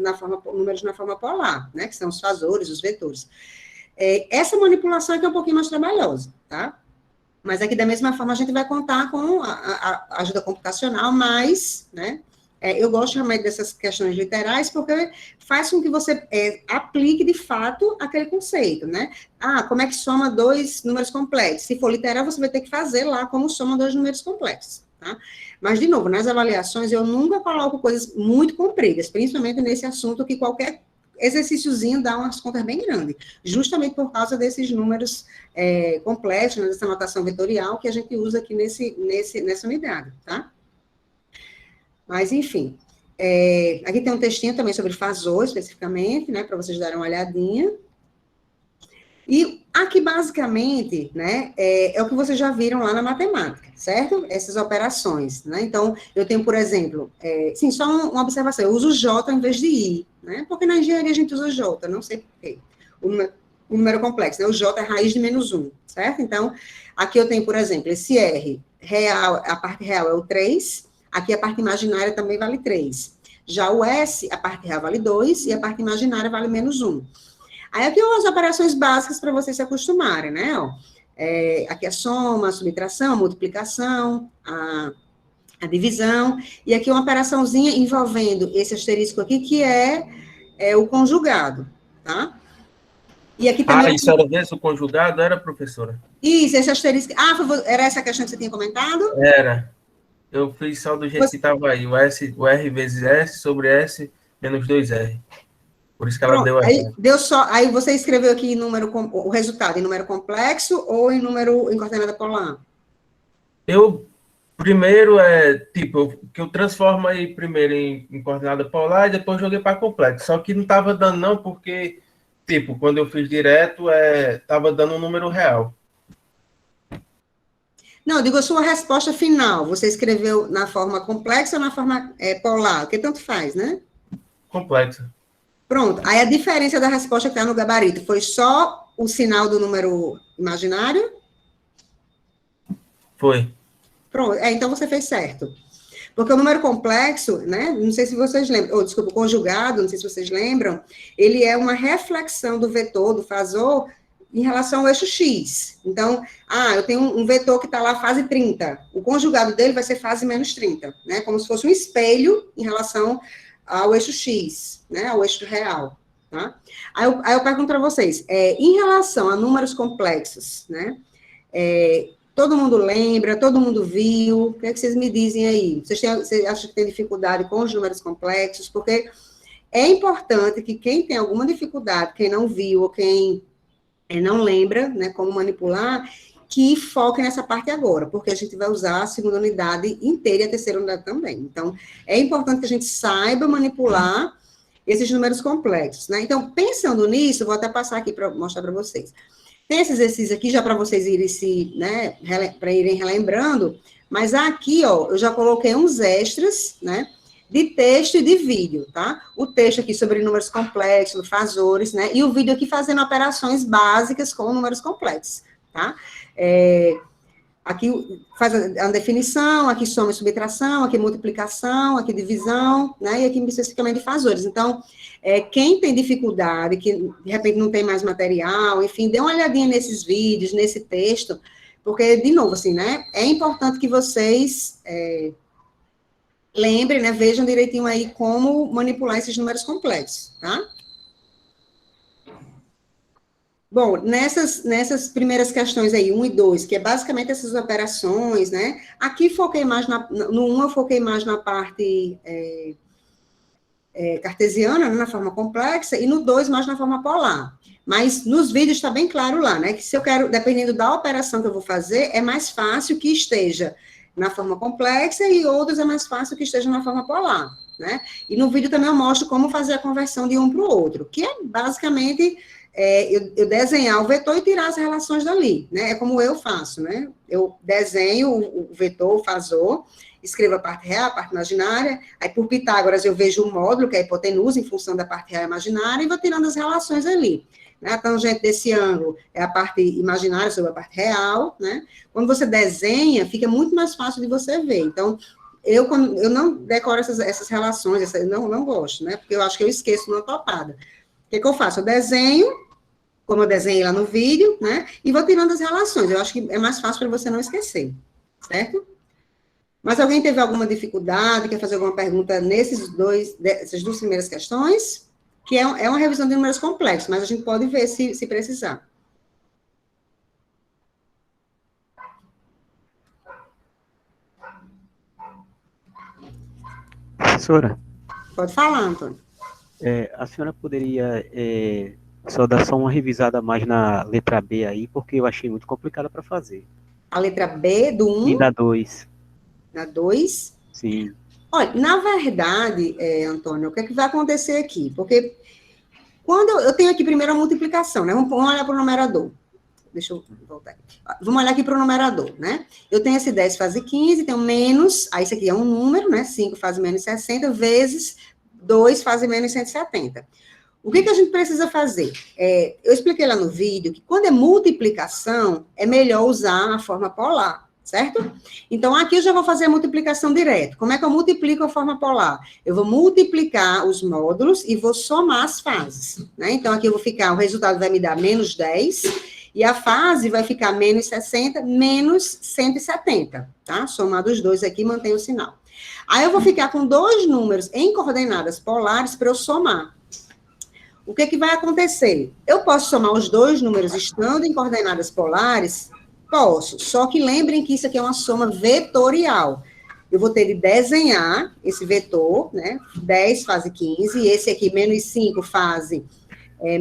na forma polar, né, que são os fasores, os vetores. Essa manipulação é que é um pouquinho mais trabalhosa, tá? Mas aqui, da mesma forma, a gente vai contar com a ajuda computacional, mas, né, eu gosto realmente dessas questões literais, porque faz com que você aplique, de fato, aquele conceito, né? Como é que soma dois números complexos? Se for literal, você vai ter que fazer lá como soma dois números complexos, tá? Mas, de novo, nas avaliações, eu nunca coloco coisas muito compridas, principalmente nesse assunto que qualquer exercíciozinho dá umas contas bem grandes, justamente por causa desses números complexos, né, dessa notação vetorial que a gente usa aqui nessa unidade, tá? Mas, enfim, aqui tem um textinho também sobre fasor, especificamente, né, para vocês darem uma olhadinha. E aqui, basicamente, né, é o que vocês já viram lá na matemática, certo? Essas operações, né? Então, eu tenho, por exemplo, sim, só uma observação, eu uso J em vez de I, né? Porque na engenharia a gente usa J, não sei por quê. O número complexo, né? O J é raiz de -1, certo? Então, aqui eu tenho, por exemplo, esse R real, a parte real é o 3, aqui a parte imaginária também vale 3. Já o S, a parte real vale 2, e a parte imaginária vale -1. Aí aqui as operações básicas para vocês se acostumarem, né? Ó, aqui a soma, a subtração, a multiplicação, a divisão, e aqui uma operaçãozinha envolvendo esse asterisco aqui, que é o conjugado, tá? E aqui também... isso era vezes o conjugado, era, professora? Isso, esse asterisco... era essa a questão que você tinha comentado? Era. Eu fiz só do jeito que estava aí, o R vezes S sobre S menos 2R. Por isso que ela Pronto, deu aí deu só. Aí você escreveu aqui o resultado em número complexo ou em coordenada polar? Primeiro que eu transformo aí primeiro em coordenada polar e depois joguei para complexo. Só que não estava dando não, porque, quando eu fiz direto, estava dando um número real. Não, eu digo a sua resposta final. Você escreveu na forma complexa ou na forma polar? Porque tanto faz, né? Complexo. Pronto. Aí a diferença da resposta que está no gabarito foi só o sinal do número imaginário? Foi. Pronto. Então você fez certo. Porque o número complexo, né? Não sei se vocês lembram, desculpa, o conjugado, não sei se vocês lembram, ele é uma reflexão do vetor, do fasor, em relação ao eixo X. Então, eu tenho um vetor que está lá fase 30. O conjugado dele vai ser fase menos 30, né? Como se fosse um espelho em relação ao eixo X, né, ao eixo real, tá? Aí eu pergunto para vocês, em relação a números complexos, né, todo mundo lembra, todo mundo viu, o que é que vocês me dizem aí? Vocês acham que tem dificuldade com os números complexos? Porque é importante que quem tem alguma dificuldade, quem não viu, ou quem não lembra, né, como manipular, que foque nessa parte agora, porque a gente vai usar a segunda unidade inteira e a terceira unidade também. Então, é importante que a gente saiba manipular esses números complexos, né? Então, pensando nisso, vou até passar aqui para mostrar para vocês. Tem esse exercício aqui já para vocês irem para irem relembrando, mas aqui, ó, eu já coloquei uns extras, né, de texto e de vídeo, tá? O texto aqui sobre números complexos, fasores, né, e o vídeo aqui fazendo operações básicas com números complexos, tá? Aqui faz a definição, aqui soma e subtração, aqui multiplicação, aqui divisão, né, e aqui especificamente fasores. Então, quem tem dificuldade, que de repente não tem mais material, enfim, dê uma olhadinha nesses vídeos, nesse texto, porque, de novo, assim, né, é importante que vocês lembrem, né, vejam direitinho aí como manipular esses números complexos, tá? Bom, nessas primeiras questões aí, 1 e 2, que é basicamente essas operações, né? Aqui foquei mais no 1, eu foquei mais na parte cartesiana, né, na forma complexa, e no 2 mais na forma polar. Mas nos vídeos está bem claro lá, né? Que se eu quero, dependendo da operação que eu vou fazer, é mais fácil que esteja na forma complexa e outros é mais fácil que esteja na forma polar, né? E no vídeo também eu mostro como fazer a conversão de um para o outro, que é basicamente... eu desenhar o vetor e tirar as relações dali, né? É como eu faço, né? Eu desenho o vetor, o fasor, escrevo a parte real, a parte imaginária, aí por Pitágoras eu vejo o módulo, que é a hipotenusa, em função da parte real e imaginária, e vou tirando as relações ali. Né? A tangente desse ângulo é a parte imaginária sobre a parte real, né? Quando você desenha, fica muito mais fácil de você ver. Então, eu não decoro essas relações, eu não gosto, né? Porque eu acho que eu esqueço numa topada. O que eu faço? Eu desenho, como eu desenhei lá no vídeo, né? E vou tirando as relações. Eu acho que é mais fácil para você não esquecer, certo? Mas alguém teve alguma dificuldade, quer fazer alguma pergunta nessas duas primeiras questões? Que é uma revisão de números complexos, mas a gente pode ver se precisar. Professora? Pode falar, Antônio. A senhora poderia só dar só uma revisada mais na letra B aí, porque eu achei muito complicada para fazer. A letra B do 1? E da 2. Da 2? Sim. Olha, na verdade, Antônio, o que é que vai acontecer aqui? Porque Quando eu tenho aqui primeiro a multiplicação, né? Vamos olhar para o numerador. Deixa eu voltar aqui. Vamos olhar aqui para o numerador, né? Eu tenho esse 10 faz 15, tenho menos, aí isso aqui é um número, né? 5 faz menos 60, vezes 2 faz menos 170. O que a gente precisa fazer? Eu expliquei lá no vídeo que quando é multiplicação, é melhor usar a forma polar, certo? Então, aqui eu já vou fazer a multiplicação direto. Como é que eu multiplico a forma polar? Eu vou multiplicar os módulos e vou somar as fases, né? Então, aqui eu vou ficar, o resultado vai me dar menos 10, e a fase vai ficar menos 60, menos 170, tá? Somado os dois aqui, mantém o sinal. Aí eu vou ficar com dois números em coordenadas polares para eu somar. O que vai acontecer? Eu posso somar os dois números estando em coordenadas polares? Posso, só que lembrem que isso aqui é uma soma vetorial. Eu vou ter de desenhar esse vetor, né? 10 faz 15, e esse aqui, menos 5, faz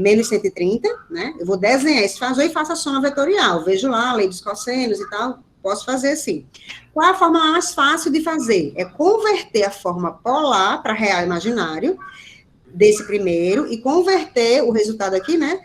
menos 130, né? Eu vou desenhar esse fator e faço a soma vetorial. Vejo lá a lei dos cossenos e tal, posso fazer assim. Qual é a forma mais fácil de fazer? É converter a forma polar para real imaginário, desse primeiro, e converter o resultado aqui, né,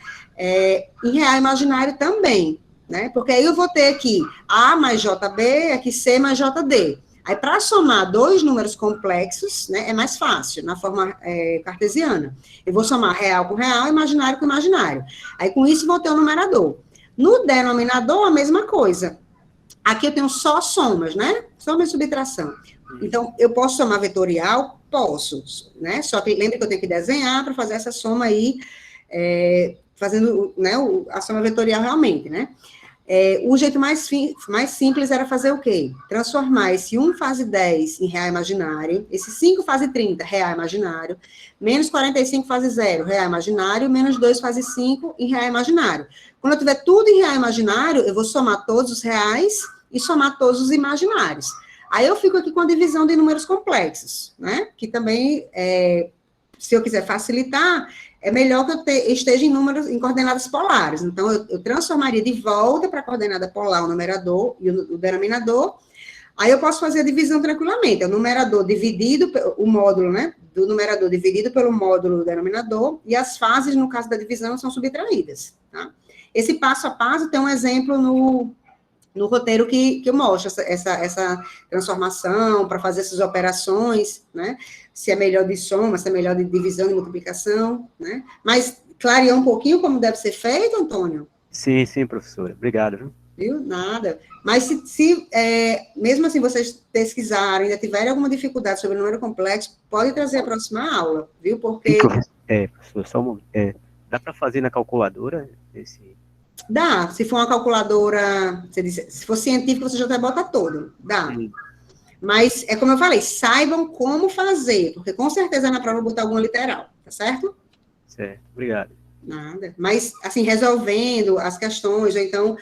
em real imaginário também, né, porque aí eu vou ter aqui A mais JB, aqui C mais JD. Aí, para somar dois números complexos, né, é mais fácil, na forma cartesiana. Eu vou somar real com real, imaginário com imaginário. Aí, com isso, vou ter o numerador. No denominador, a mesma coisa. Aqui eu tenho só somas, né, soma e subtração. Então, eu posso somar vetorial? Posso, né? Só que lembre que eu tenho que desenhar para fazer essa soma aí, fazendo, né, a soma vetorial realmente, né? O jeito mais simples era fazer o quê? Transformar esse 1 faz 10 em real imaginário, esse 5 faz 30, real imaginário, menos 45 faz 0, real imaginário, menos 2 faz 5 em real imaginário. Quando eu tiver tudo em real imaginário, eu vou somar todos os reais e somar todos os imaginários. Aí eu fico aqui com a divisão de números complexos, né? Que também, se eu quiser facilitar, é melhor que eu esteja em coordenadas polares. Então, eu transformaria de volta para a coordenada polar o numerador e o denominador. Aí eu posso fazer a divisão tranquilamente. É o numerador dividido, o módulo, né? Do numerador dividido pelo módulo do denominador, e as fases, no caso da divisão, são subtraídas, tá? Esse passo a passo tem um exemplo no roteiro que eu mostro essa transformação, para fazer essas operações, né? Se é melhor de soma, se é melhor de divisão e multiplicação, né? Mas clareou um pouquinho como deve ser feito, Antônio? Sim, professora. Obrigado. Viu? Nada. Mas se mesmo assim vocês pesquisarem, ainda tiverem alguma dificuldade sobre o número complexo, pode trazer a próxima aula, viu? Porque... professor, só um momento. Dá para fazer na calculadora esse... Dá, se for uma calculadora, se for científica, você já até bota todo, dá. Mas, é como eu falei, saibam como fazer, porque com certeza na prova eu vou botar alguma literal, tá certo? Certo, obrigado. Nada. Mas, assim, resolvendo as questões, ou então,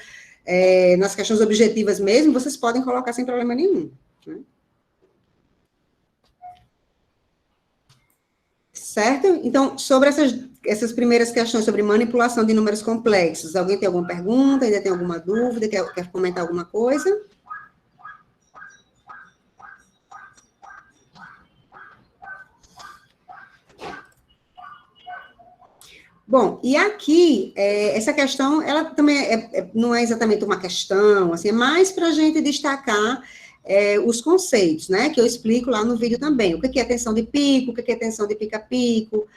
nas questões objetivas mesmo, vocês podem colocar sem problema nenhum, né? Certo? Então, sobre essas primeiras questões sobre manipulação de números complexos, alguém tem alguma pergunta, ainda tem alguma dúvida, quer comentar alguma coisa? Bom, e aqui, essa questão, ela também não é exatamente uma questão, assim, é mais para a gente destacar os conceitos, né, que eu explico lá no vídeo também. O que é tensão de pico, o que é tensão de pica-pico,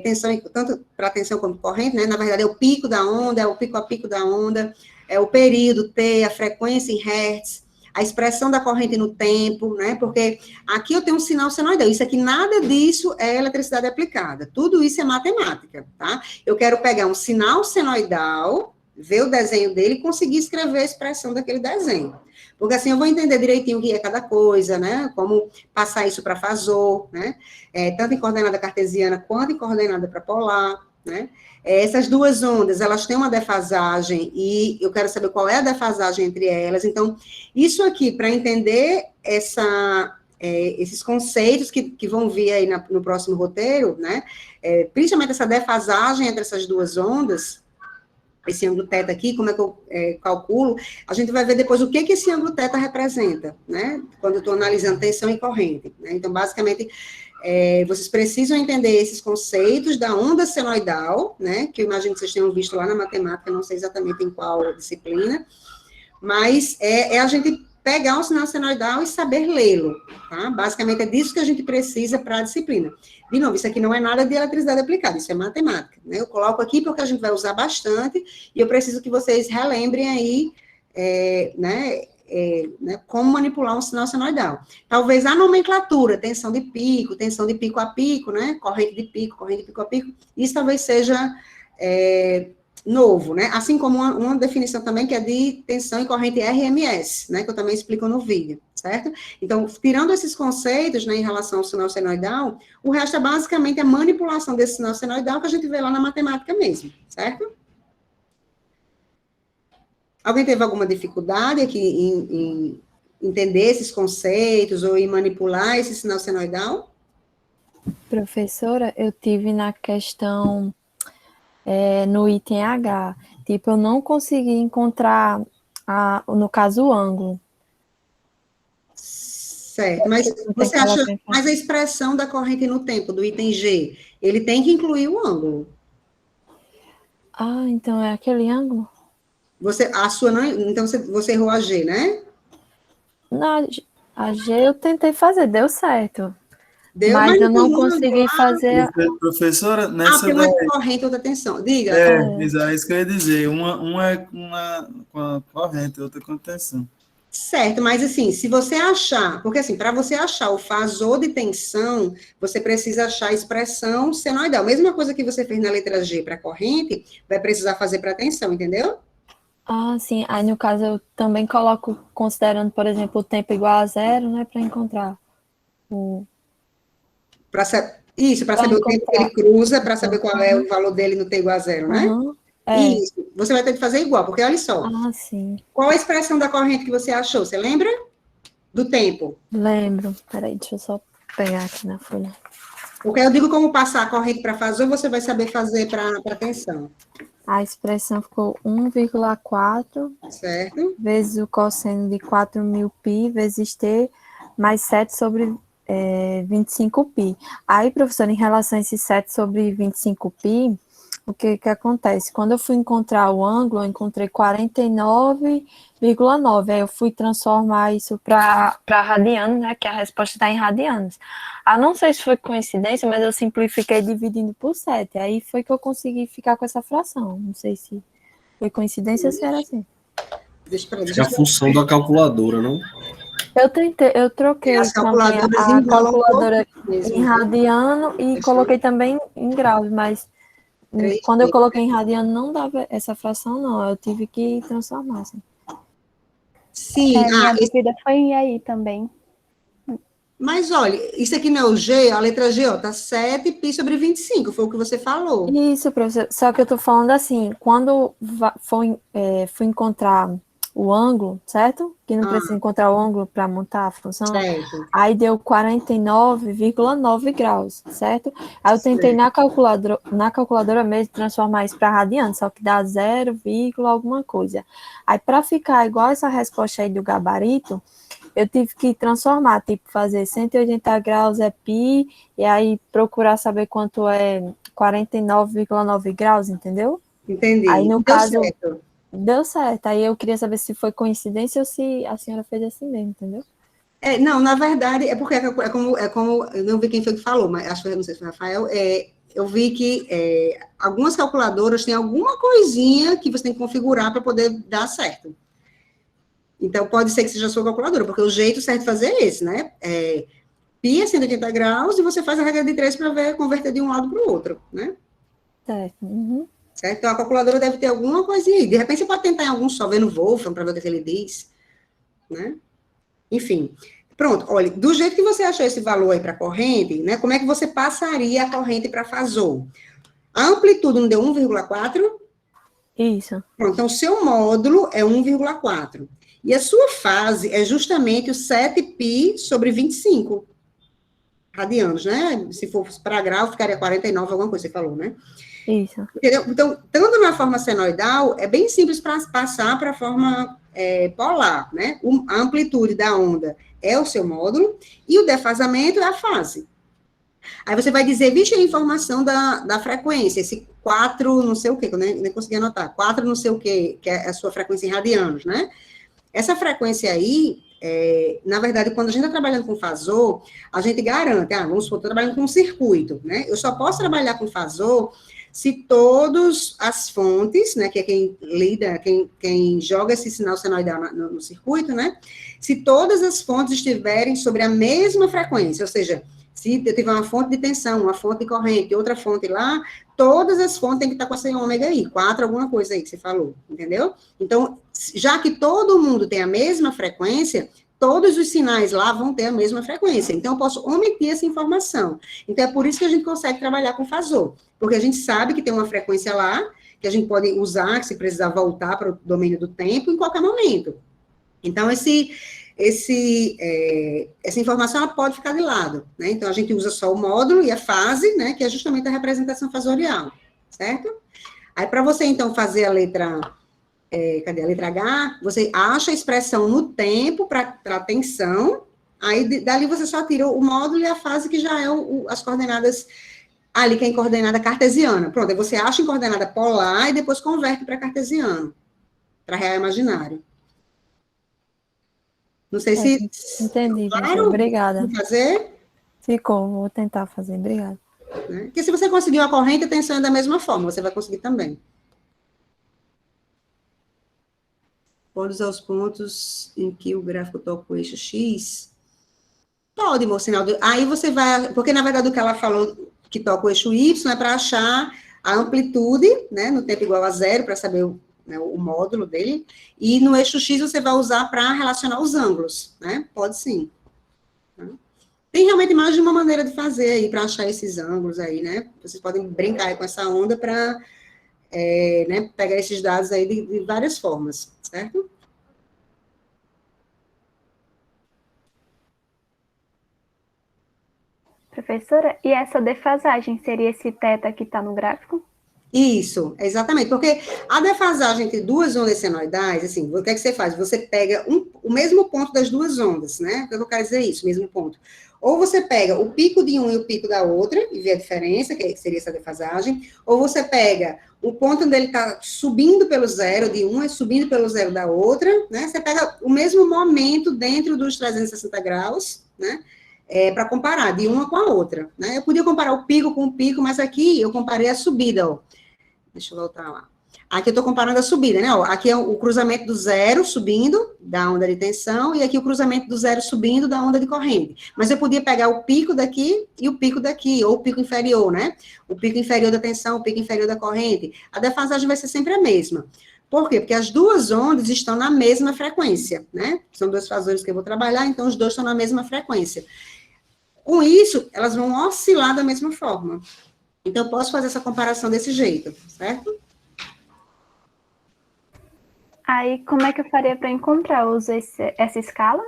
tensão, tanto para tensão como corrente, né, na verdade é o pico da onda, é o pico a pico da onda, é o período T, a frequência em hertz, a expressão da corrente no tempo, né, porque aqui eu tenho um sinal senoidal, isso aqui, nada disso é eletricidade aplicada, tudo isso é matemática, tá? Eu quero pegar um sinal senoidal, ver o desenho dele e conseguir escrever a expressão daquele desenho. Porque assim eu vou entender direitinho o que é cada coisa, né? Como passar isso para fasor, né? Tanto em coordenada cartesiana quanto em coordenada para polar, né? Essas duas ondas, elas têm uma defasagem e eu quero saber qual é a defasagem entre elas. Então, isso aqui, para entender esses conceitos que vão vir aí no próximo roteiro, né? Principalmente essa defasagem entre essas duas ondas, esse ângulo θ aqui, como é que eu calculo, a gente vai ver depois o que esse ângulo θ representa, né, quando eu estou analisando tensão e corrente, né, então, basicamente, vocês precisam entender esses conceitos da onda senoidal, né, que eu imagino que vocês tenham visto lá na matemática, não sei exatamente em qual disciplina, mas é a gente pegar um sinal senoidal e saber lê-lo, tá? Basicamente é disso que a gente precisa para a disciplina. De novo, isso aqui não é nada de eletricidade aplicada, isso é matemática, né? Eu coloco aqui porque a gente vai usar bastante, e eu preciso que vocês relembrem aí, né, como manipular um sinal senoidal. Talvez a nomenclatura, tensão de pico a pico, né? Corrente de pico a pico, isso talvez seja novo, né? Assim como uma definição também que é de tensão e corrente RMS, né? Que eu também explico no vídeo, certo? Então, tirando esses conceitos, né, em relação ao sinal senoidal, o resto é basicamente a manipulação desse sinal senoidal que a gente vê lá na matemática mesmo, certo? Alguém teve alguma dificuldade aqui em entender esses conceitos ou em manipular esse sinal senoidal? Professora, eu tive na questão no item H, tipo, eu não consegui encontrar, no caso, o ângulo. Certo, mas você acha, mas a expressão da corrente no tempo, do item G, ele tem que incluir o ângulo. Ah, então é aquele ângulo? Então você errou a G, né? Não, a G eu tentei fazer, deu certo. Deu, mas eu não consegui fazer. Professora, nessa. Porque uma é corrente, outra tensão. Diga. É isso que eu ia dizer. Uma é com a corrente, outra com a tensão. Certo, mas assim, se você achar, porque assim, para você achar o fasor de tensão, você precisa achar a expressão senoidal. Mesma coisa que você fez na letra G para corrente, vai precisar fazer para tensão, entendeu? Ah, sim. Aí, no caso, eu também coloco, considerando, por exemplo, o tempo igual a 0, né, para encontrar o... para saber o tempo que ele cruza, para saber qual é o valor dele no t igual a 0, né? Isso, você vai ter que fazer igual, porque olha só. Ah, sim. Qual a expressão da corrente que você achou? Você lembra? Do tempo. Lembro. Peraí, deixa eu só pegar aqui na folha. Porque eu digo como passar a corrente para fasor, você vai saber fazer para tensão. A expressão ficou 1,4 certo, vezes o cosseno de 4.000 π vezes t mais 7 sobre 25 π. Aí, professor, em relação a esse 7 sobre 25 π, o que acontece? Quando eu fui encontrar o ângulo, eu encontrei 49,9. Aí eu fui transformar isso para radianos, né? Que a resposta está em radianos. Não sei se foi coincidência, mas eu simplifiquei dividindo por 7. Aí foi que eu consegui ficar com essa fração. Não sei se foi coincidência ou se era assim. É a função da calculadora, não? Eu troquei a calculadora em radiano e coloquei também em graus, mas quando eu coloquei em radiano não dava essa fração, não. Eu tive que transformar, assim. Sim. Minha dúvida foi aí também. Mas, olha, isso aqui não é o G, a letra G, ó, tá 7 π sobre 25, foi o que você falou. Isso, professor. Só que eu tô falando assim, quando fui encontrar o ângulo, certo? Que não precisa encontrar o ângulo para montar a função. Certo. Aí deu 49,9 graus, certo? Aí eu tentei na calculadora mesmo transformar isso para radiano, só que dá 0, alguma coisa. Aí para ficar igual essa resposta aí do gabarito, eu tive que transformar, tipo, fazer 180 graus é π, e aí procurar saber quanto é 49,9 graus, entendeu? Entendi. Aí no caso... certo. Deu certo. Aí eu queria saber se foi coincidência ou se a senhora fez assim mesmo, entendeu? Não, na verdade, é porque é como eu não vi quem foi que falou, mas acho que não sei se foi o Rafael, eu vi que algumas calculadoras têm alguma coisinha que você tem que configurar para poder dar certo. Então, pode ser que seja a sua calculadora, porque o jeito certo de fazer é esse, né? Π é 180 graus e você faz a regra de 3 para ver converter de um lado para o outro, né? Certo. Uhum. Certo? Então, a calculadora deve ter alguma coisinha aí. De repente, você pode tentar em algum solver no Wolfram para ver o que ele diz, né? Enfim. Pronto, olha, do jeito que você achou esse valor aí para a corrente, né, como é que você passaria a corrente para fasor? A amplitude não deu 1,4? Isso. Pronto, então, o seu módulo é 1,4. E a sua fase é justamente o 7 π sobre 25 radianos, né? Se for para grau, ficaria 49, alguma coisa, você falou, né? Isso. Entendeu? Então, tanto na forma senoidal, é bem simples para passar para a forma polar, né? A amplitude da onda é o seu módulo e o defasamento é a fase. Aí você vai dizer, vixe, a informação da frequência, esse 4 não sei o quê, que eu nem consegui anotar, 4 não sei o quê, que é a sua frequência em radianos, né? Essa frequência aí, na verdade, quando a gente está trabalhando com fasor, a gente garante, vamos supor, estou trabalhando com um circuito, né? Eu só posso trabalhar com fasor se todas as fontes, né, que é quem lida, quem joga esse sinal senoidal no circuito, né, se todas as fontes estiverem sobre a mesma frequência, ou seja, se eu tiver uma fonte de tensão, uma fonte de corrente, outra fonte lá, todas as fontes têm que estar com esse ômega aí, 4, alguma coisa aí que você falou, entendeu? Então, já que todo mundo tem a mesma frequência, todos os sinais lá vão ter a mesma frequência. Então, eu posso omitir essa informação. Então, é por isso que a gente consegue trabalhar com fasor. Porque a gente sabe que tem uma frequência lá, que a gente pode usar, se precisar voltar para o domínio do tempo, em qualquer momento. Então, essa informação, ela pode ficar de lado, né? Então, a gente usa só o módulo e a fase, né? Que é justamente a representação fasorial, certo? Aí, para você, então, fazer a letra... cadê a letra H? Você acha a expressão no tempo para a tensão, aí dali você só tira o módulo e a fase, que já é as coordenadas, ali que é em coordenada cartesiana. Pronto, aí você acha em coordenada polar e depois converte para cartesiano, para real imaginário. Não sei se... Entendi, Claro, obrigada. Fazer? Ficou, vou tentar fazer, obrigada. Né? Porque se você conseguiu a corrente, a tensão é da mesma forma, você vai conseguir também. Pode usar os pontos em que o gráfico toca o eixo X? Pode, Mocinaldo. Aí você vai... Porque, na verdade, o que ela falou que toca o eixo Y é para achar a amplitude, né, no tempo igual a 0, para saber o módulo dele. E no eixo X você vai usar para relacionar os ângulos, né? Pode sim. Tem realmente mais de uma maneira de fazer aí, para achar esses ângulos aí, né? Vocês podem brincar aí com essa onda para... né, pegar esses dados aí de várias formas, certo? Professora, e essa defasagem seria esse θ que está no gráfico? Isso, exatamente, porque a defasagem entre duas ondas senoidais, assim, o que é que você faz? Você pega o mesmo ponto das duas ondas, né? O que eu quero dizer é isso, mesmo ponto. Ou você pega o pico de um e o pico da outra, e vê a diferença, que seria essa defasagem, ou você pega o ponto onde ele está subindo pelo zero, de um é subindo pelo zero da outra, né? Você pega o mesmo momento dentro dos 360 graus, né? Para comparar de uma com a outra, né? Eu podia comparar o pico com o pico, mas aqui eu comparei a subida, ó. Deixa eu voltar lá. Aqui eu estou comparando a subida, né? Ó, aqui é o cruzamento do zero subindo, da onda de tensão, e aqui o cruzamento do zero subindo, da onda de corrente. Mas eu podia pegar o pico daqui e o pico daqui, ou o pico inferior, né? O pico inferior da tensão, o pico inferior da corrente. A defasagem vai ser sempre a mesma. Por quê? Porque as duas ondas estão na mesma frequência, né? São dois fasores que eu vou trabalhar, então os dois estão na mesma frequência. Com isso, elas vão oscilar da mesma forma. Então, eu posso fazer essa comparação desse jeito, certo? Aí, como é que eu faria para encontrar? Eu uso essa escala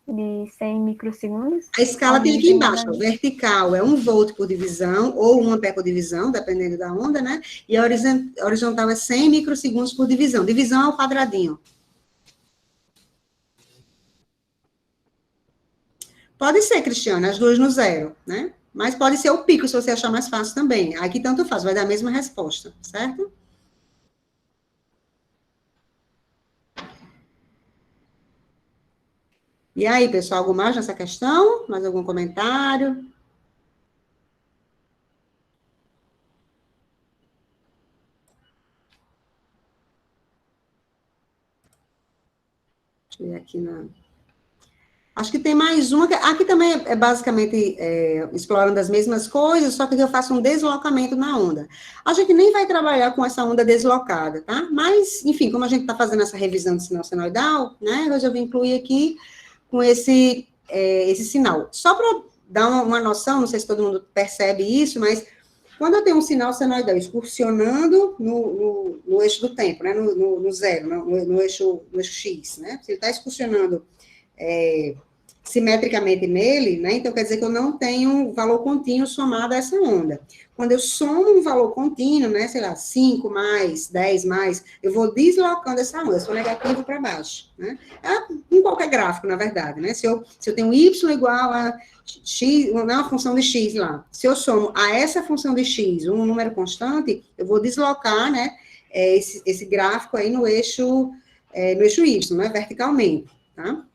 de 100 microsegundos? A escala tem aqui embaixo, ó, vertical é 1 volt por divisão, ou 1 ampere por divisão, dependendo da onda, né? E a horizontal é 100 microsegundos por divisão. Divisão é o quadradinho. Pode ser, Cristiana, as duas no zero, né? Mas pode ser o pico, se você achar mais fácil também. Aqui tanto faz, vai dar a mesma resposta, certo? E aí, pessoal, algo mais nessa questão? Mais algum comentário? Deixa eu ver aqui na... Acho que tem mais uma, aqui também é basicamente explorando as mesmas coisas, só que eu faço um deslocamento na onda. A gente nem vai trabalhar com essa onda deslocada, tá? Mas, enfim, como a gente está fazendo essa revisão de sinal senoidal, né, eu resolvi incluir aqui com esse sinal. Só para dar uma noção, não sei se todo mundo percebe isso, mas quando eu tenho um sinal senoidal excursionando no eixo do tempo, né, no zero, no eixo X, né, se ele está excursionando simetricamente nele, né? Então, quer dizer que eu não tenho valor contínuo somado a essa onda. Quando eu somo um valor contínuo, né? Sei lá, 5 mais, 10 mais, eu vou deslocando essa onda, eu sou negativo para baixo, né? Em qualquer gráfico, na verdade, né? Se eu tenho y igual a x, uma função de x lá, se eu somo a essa função de x um número constante, eu vou deslocar, né? Esse gráfico aí no eixo y, né? Verticalmente, tá?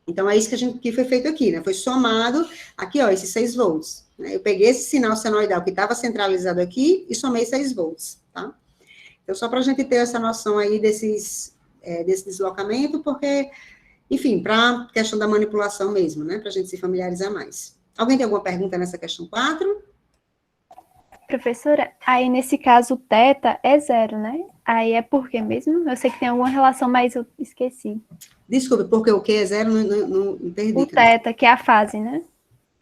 Então, é isso que foi feito aqui, né? Foi somado aqui, ó, esses 6 volts. Né? Eu peguei esse sinal senoidal que estava centralizado aqui e somei 6 volts, tá? Então, só para a gente ter essa noção aí desse deslocamento, porque, enfim, para a questão da manipulação mesmo, né? Para a gente se familiarizar mais. Alguém tem alguma pergunta nessa questão 4? Professora, aí nesse caso o θ é 0, né? Aí é por quê mesmo? Eu sei que tem alguma relação, mas eu esqueci. Desculpe, porque o que é 0 não entendi. O θ, que é a fase, né?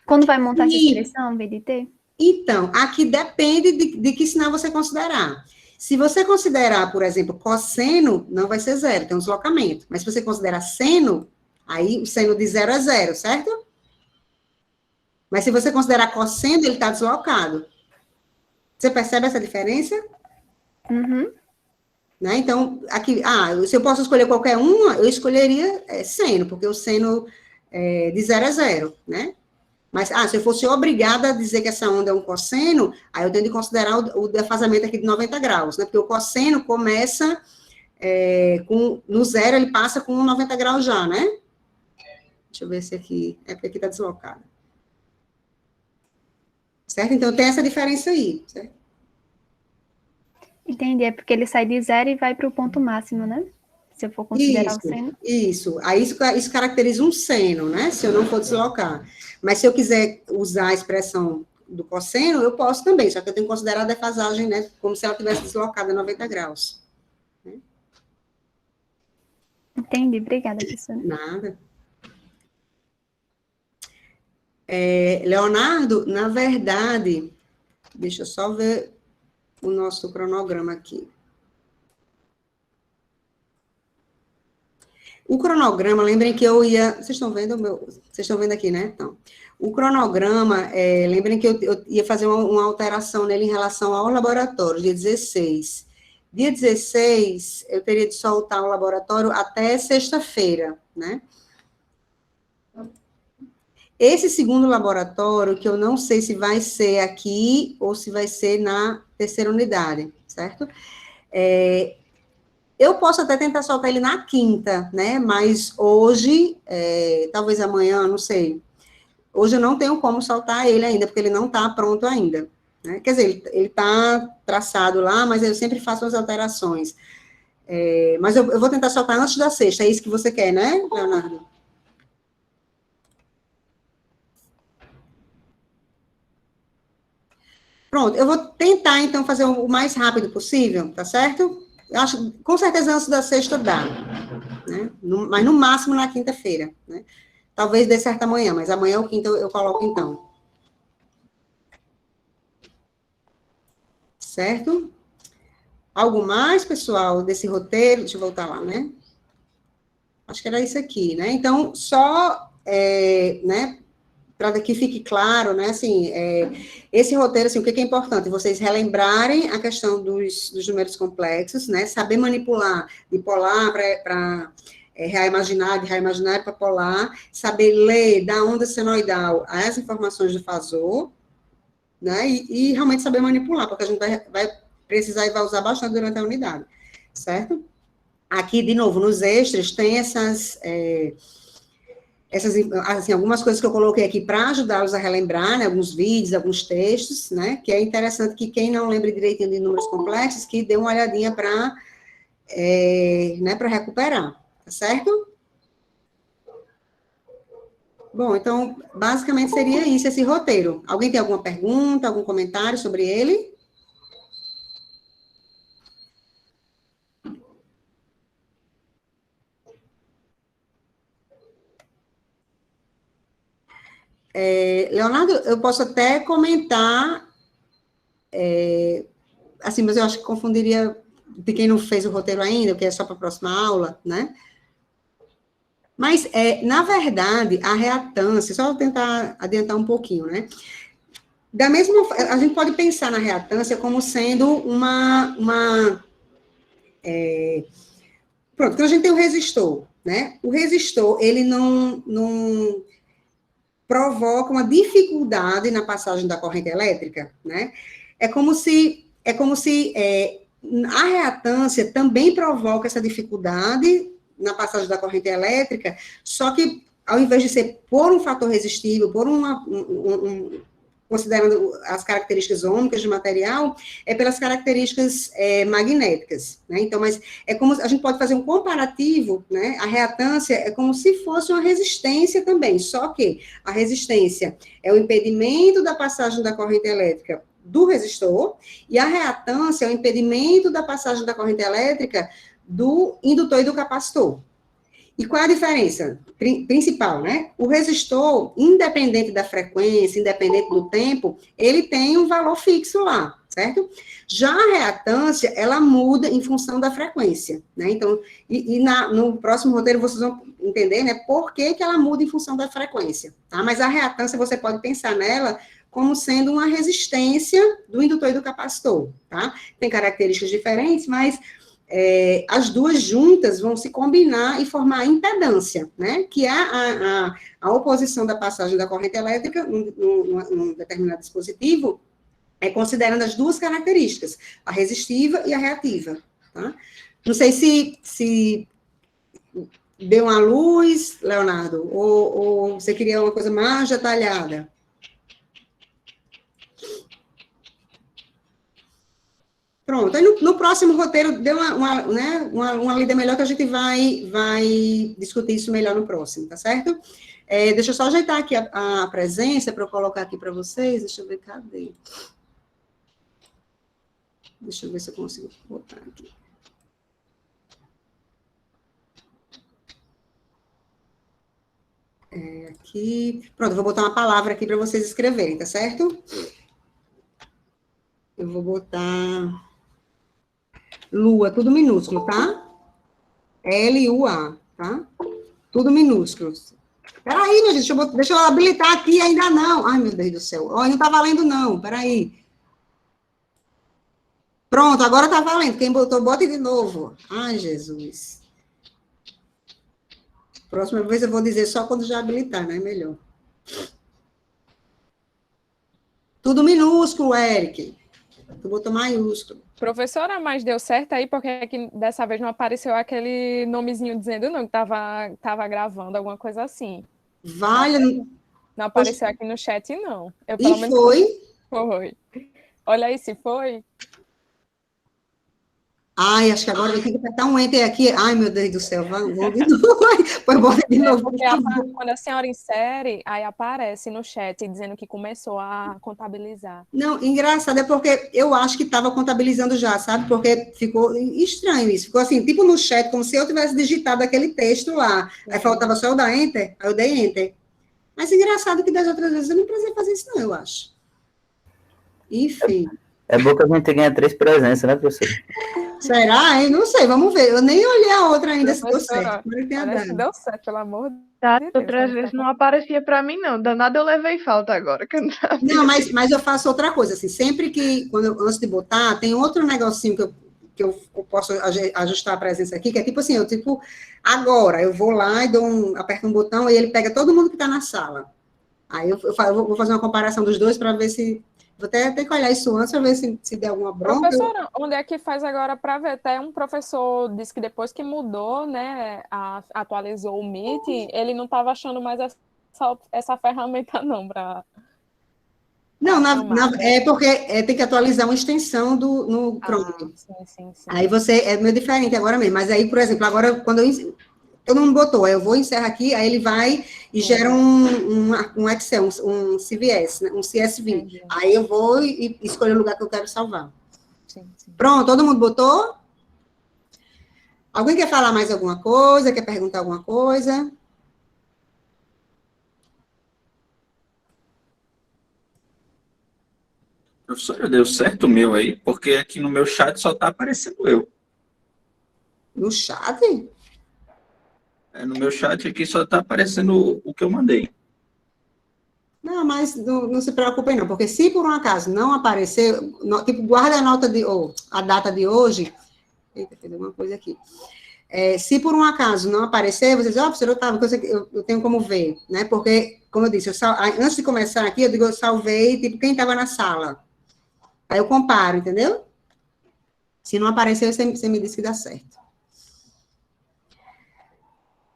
Quando vai montar essa expressão, VDT? Então, aqui depende de que sinal você considerar. Se você considerar, por exemplo, cosseno, não vai ser 0, tem um deslocamento. Mas se você considerar seno, aí o seno de 0 é 0, certo? Mas se você considerar cosseno, ele está deslocado. Você percebe essa diferença? Uhum. Né? Então, aqui, se eu posso escolher qualquer uma, eu escolheria seno, porque o seno de 0 é 0, né? Mas, se eu fosse obrigada a dizer que essa onda é um cosseno, aí eu tenho de considerar o defasamento aqui de 90 graus, né? Porque o cosseno começa no 0, ele passa com 90 graus já, né? Deixa eu ver se aqui, porque aqui está deslocado. Certo? Então, tem essa diferença aí, certo? Entendi, é porque ele sai de 0 e vai para o ponto máximo, né? Se eu for considerar o seno. Isso. Aí isso caracteriza um seno, né? Se eu não for deslocar. Mas se eu quiser usar a expressão do cosseno, eu posso também, só que eu tenho que considerar a defasagem, né? Como se ela tivesse deslocada 90 graus. Né? Entendi, obrigada, professora. Nada. Leonardo, na verdade, deixa eu só ver o nosso cronograma aqui. O cronograma, lembrem que eu ia... Vocês estão vendo Vocês estão vendo aqui, né? Então, o cronograma, lembrem que eu ia fazer uma alteração nele em relação ao laboratório, dia 16. Dia 16, eu teria de soltar o laboratório até sexta-feira, né? Esse segundo laboratório, que eu não sei se vai ser aqui ou se vai ser na terceira unidade, certo? Eu posso até tentar soltar ele na quinta, né? Mas hoje, talvez amanhã, não sei. Hoje eu não tenho como soltar ele ainda, porque ele não está pronto ainda. Né? Quer dizer, ele está traçado lá, mas eu sempre faço as alterações. Mas eu vou tentar soltar antes da sexta, é isso que você quer, né, Leonardo? Pronto, eu vou tentar, então, fazer o mais rápido possível, tá certo? Eu acho, com certeza, antes da sexta dá, né? Mas no máximo na quinta-feira, né? Talvez dê certo amanhã, mas amanhã ou quinta eu coloco, então. Certo? Algo mais, pessoal, desse roteiro? Deixa eu voltar lá, né? Acho que era isso aqui, né? Então, só, né? Para que fique claro, né, assim, esse roteiro, assim, o que é importante? Vocês relembrarem a questão dos números complexos, né, saber manipular de polar para real imaginário, de real imaginário para polar, saber ler da onda senoidal as informações do fasor, né, e realmente saber manipular, porque a gente vai precisar e vai usar bastante durante a unidade, certo? Aqui, de novo, nos extras, tem essas, assim, algumas coisas que eu coloquei aqui para ajudá-los a relembrar, né, alguns vídeos, alguns textos, né, que é interessante que quem não lembra direitinho de números complexos, que dê uma olhadinha para, né, para recuperar, tá certo? Bom, então, basicamente seria isso, esse roteiro. Alguém tem alguma pergunta, algum comentário sobre ele? Leonardo, eu posso até comentar, assim, mas eu acho que confundiria de quem não fez o roteiro ainda, que é só para a próxima aula, né? Mas, na verdade, a reatância, só vou tentar adiantar um pouquinho, né? Da mesma forma, a gente pode pensar na reatância como sendo pronto, então a gente tem o resistor, né? O resistor, ele não provoca uma dificuldade na passagem da corrente elétrica, né? É como se a reatância também provoca essa dificuldade na passagem da corrente elétrica, só que ao invés de ser por um fator resistível, por considerando as características ômicas do material, é pelas características magnéticas, né? Então, mas é como a gente pode fazer um comparativo, né? A reatância é como se fosse uma resistência também, só que a resistência é o impedimento da passagem da corrente elétrica do resistor, e a reatância é o impedimento da passagem da corrente elétrica do indutor e do capacitor. E qual é a diferença principal, né? O resistor, independente da frequência, independente do tempo, ele tem um valor fixo lá, certo? Já a reatância, ela muda em função da frequência, né? Então, no próximo roteiro vocês vão entender, né, por que ela muda em função da frequência, tá? Mas a reatância, você pode pensar nela como sendo uma resistência do indutor e do capacitor, tá? Tem características diferentes, mas as duas juntas vão se combinar e formar a impedância, né? Que é a oposição da passagem da corrente elétrica num determinado dispositivo, considerando as duas características, a resistiva e a reativa, tá? Não sei se deu uma luz, Leonardo, ou você queria uma coisa mais detalhada? Pronto, aí no próximo roteiro deu uma lida melhor que a gente vai discutir isso melhor no próximo, tá certo? Deixa eu só ajeitar aqui a presença para eu colocar aqui para vocês, deixa eu ver, cadê? Deixa eu ver se eu consigo botar aqui. Aqui, pronto, eu vou botar uma palavra aqui para vocês escreverem, tá certo? Eu vou botar... Lua, tudo minúsculo, tá? L-U-A, tá? Tudo minúsculo. Peraí, meu gente, deixa eu habilitar aqui, ainda não. Ai, meu Deus do céu. Ó, não tá valendo, não. Peraí. Pronto, agora tá valendo. Quem botou, bote de novo. Ai, Jesus. Próxima vez eu vou dizer só quando já habilitar, né? Melhor. Tudo minúsculo, Eric. Tu botou maiúsculo. Professora, mas deu certo aí, porque aqui dessa vez não apareceu aquele nomezinho dizendo não, que tava gravando, alguma coisa assim. Vale. Não apareceu aqui no chat, não. Eu, pelo menos, foi? Foi. Olha aí se foi. Ai, acho que agora eu tenho que apertar um enter aqui. Ai, meu Deus do céu, vamos de novo. Pois bota de novo. Porque quando a senhora insere, aí aparece no chat dizendo que começou a contabilizar. Não, engraçado, é porque eu acho que estava contabilizando já, sabe? Porque ficou estranho isso. Ficou assim, tipo no chat, como se eu tivesse digitado aquele texto lá. Aí faltava só eu dar enter, aí eu dei enter. Mas engraçado que das outras vezes eu não precisei fazer isso não, eu acho. Enfim. É bom que a gente ganha 3 presenças, né, professor? Será? Eu não sei, vamos ver. Eu nem olhei a outra ainda se deu certo. Parece que deu certo, pelo amor de Deus. Outras vezes não aparecia para mim, não. Danado eu levei falta agora. Que eu não, mas eu faço outra coisa, assim, sempre que, antes de botar, tem outro negocinho que eu posso ajustar a presença aqui, que é tipo assim, agora, eu vou lá e aperto um botão e ele pega todo mundo que está na sala. Aí eu vou fazer uma comparação dos dois para ver se... Vou até ter que olhar isso antes para ver se der alguma bronca. Professora, onde é que faz agora para ver? Até um professor disse que depois que mudou, né, atualizou o Meet, ele não estava achando mais essa ferramenta não para... Não, é porque tem que atualizar uma extensão no Chrome. Sim. Aí é meio diferente agora mesmo. Mas aí, por exemplo, agora quando todo mundo botou, aí eu vou encerrar aqui, aí ele vai e gera um Excel, um CVS, né, um CSV. Entendi. Aí eu vou e escolho o lugar que eu quero salvar. Sim. Pronto, todo mundo botou? Alguém quer falar mais alguma coisa? Quer perguntar alguma coisa? Professor, deu certo o meu aí, porque aqui no meu chat só tá aparecendo eu. No chat? No meu chat aqui só tá aparecendo o que eu mandei. Não, mas não se preocupem não, porque se por um acaso não aparecer, tipo, guarda a nota a data de hoje. Eita, tem alguma coisa aqui. Se por um acaso não aparecer, vocês dizem, professor Otávio, eu tenho como ver, né? Porque, como eu disse, antes de começar aqui, eu salvei, tipo, quem estava na sala. Aí eu comparo, entendeu? Se não aparecer, você me diz que dá certo.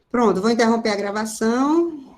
Pronto, vou interromper a gravação.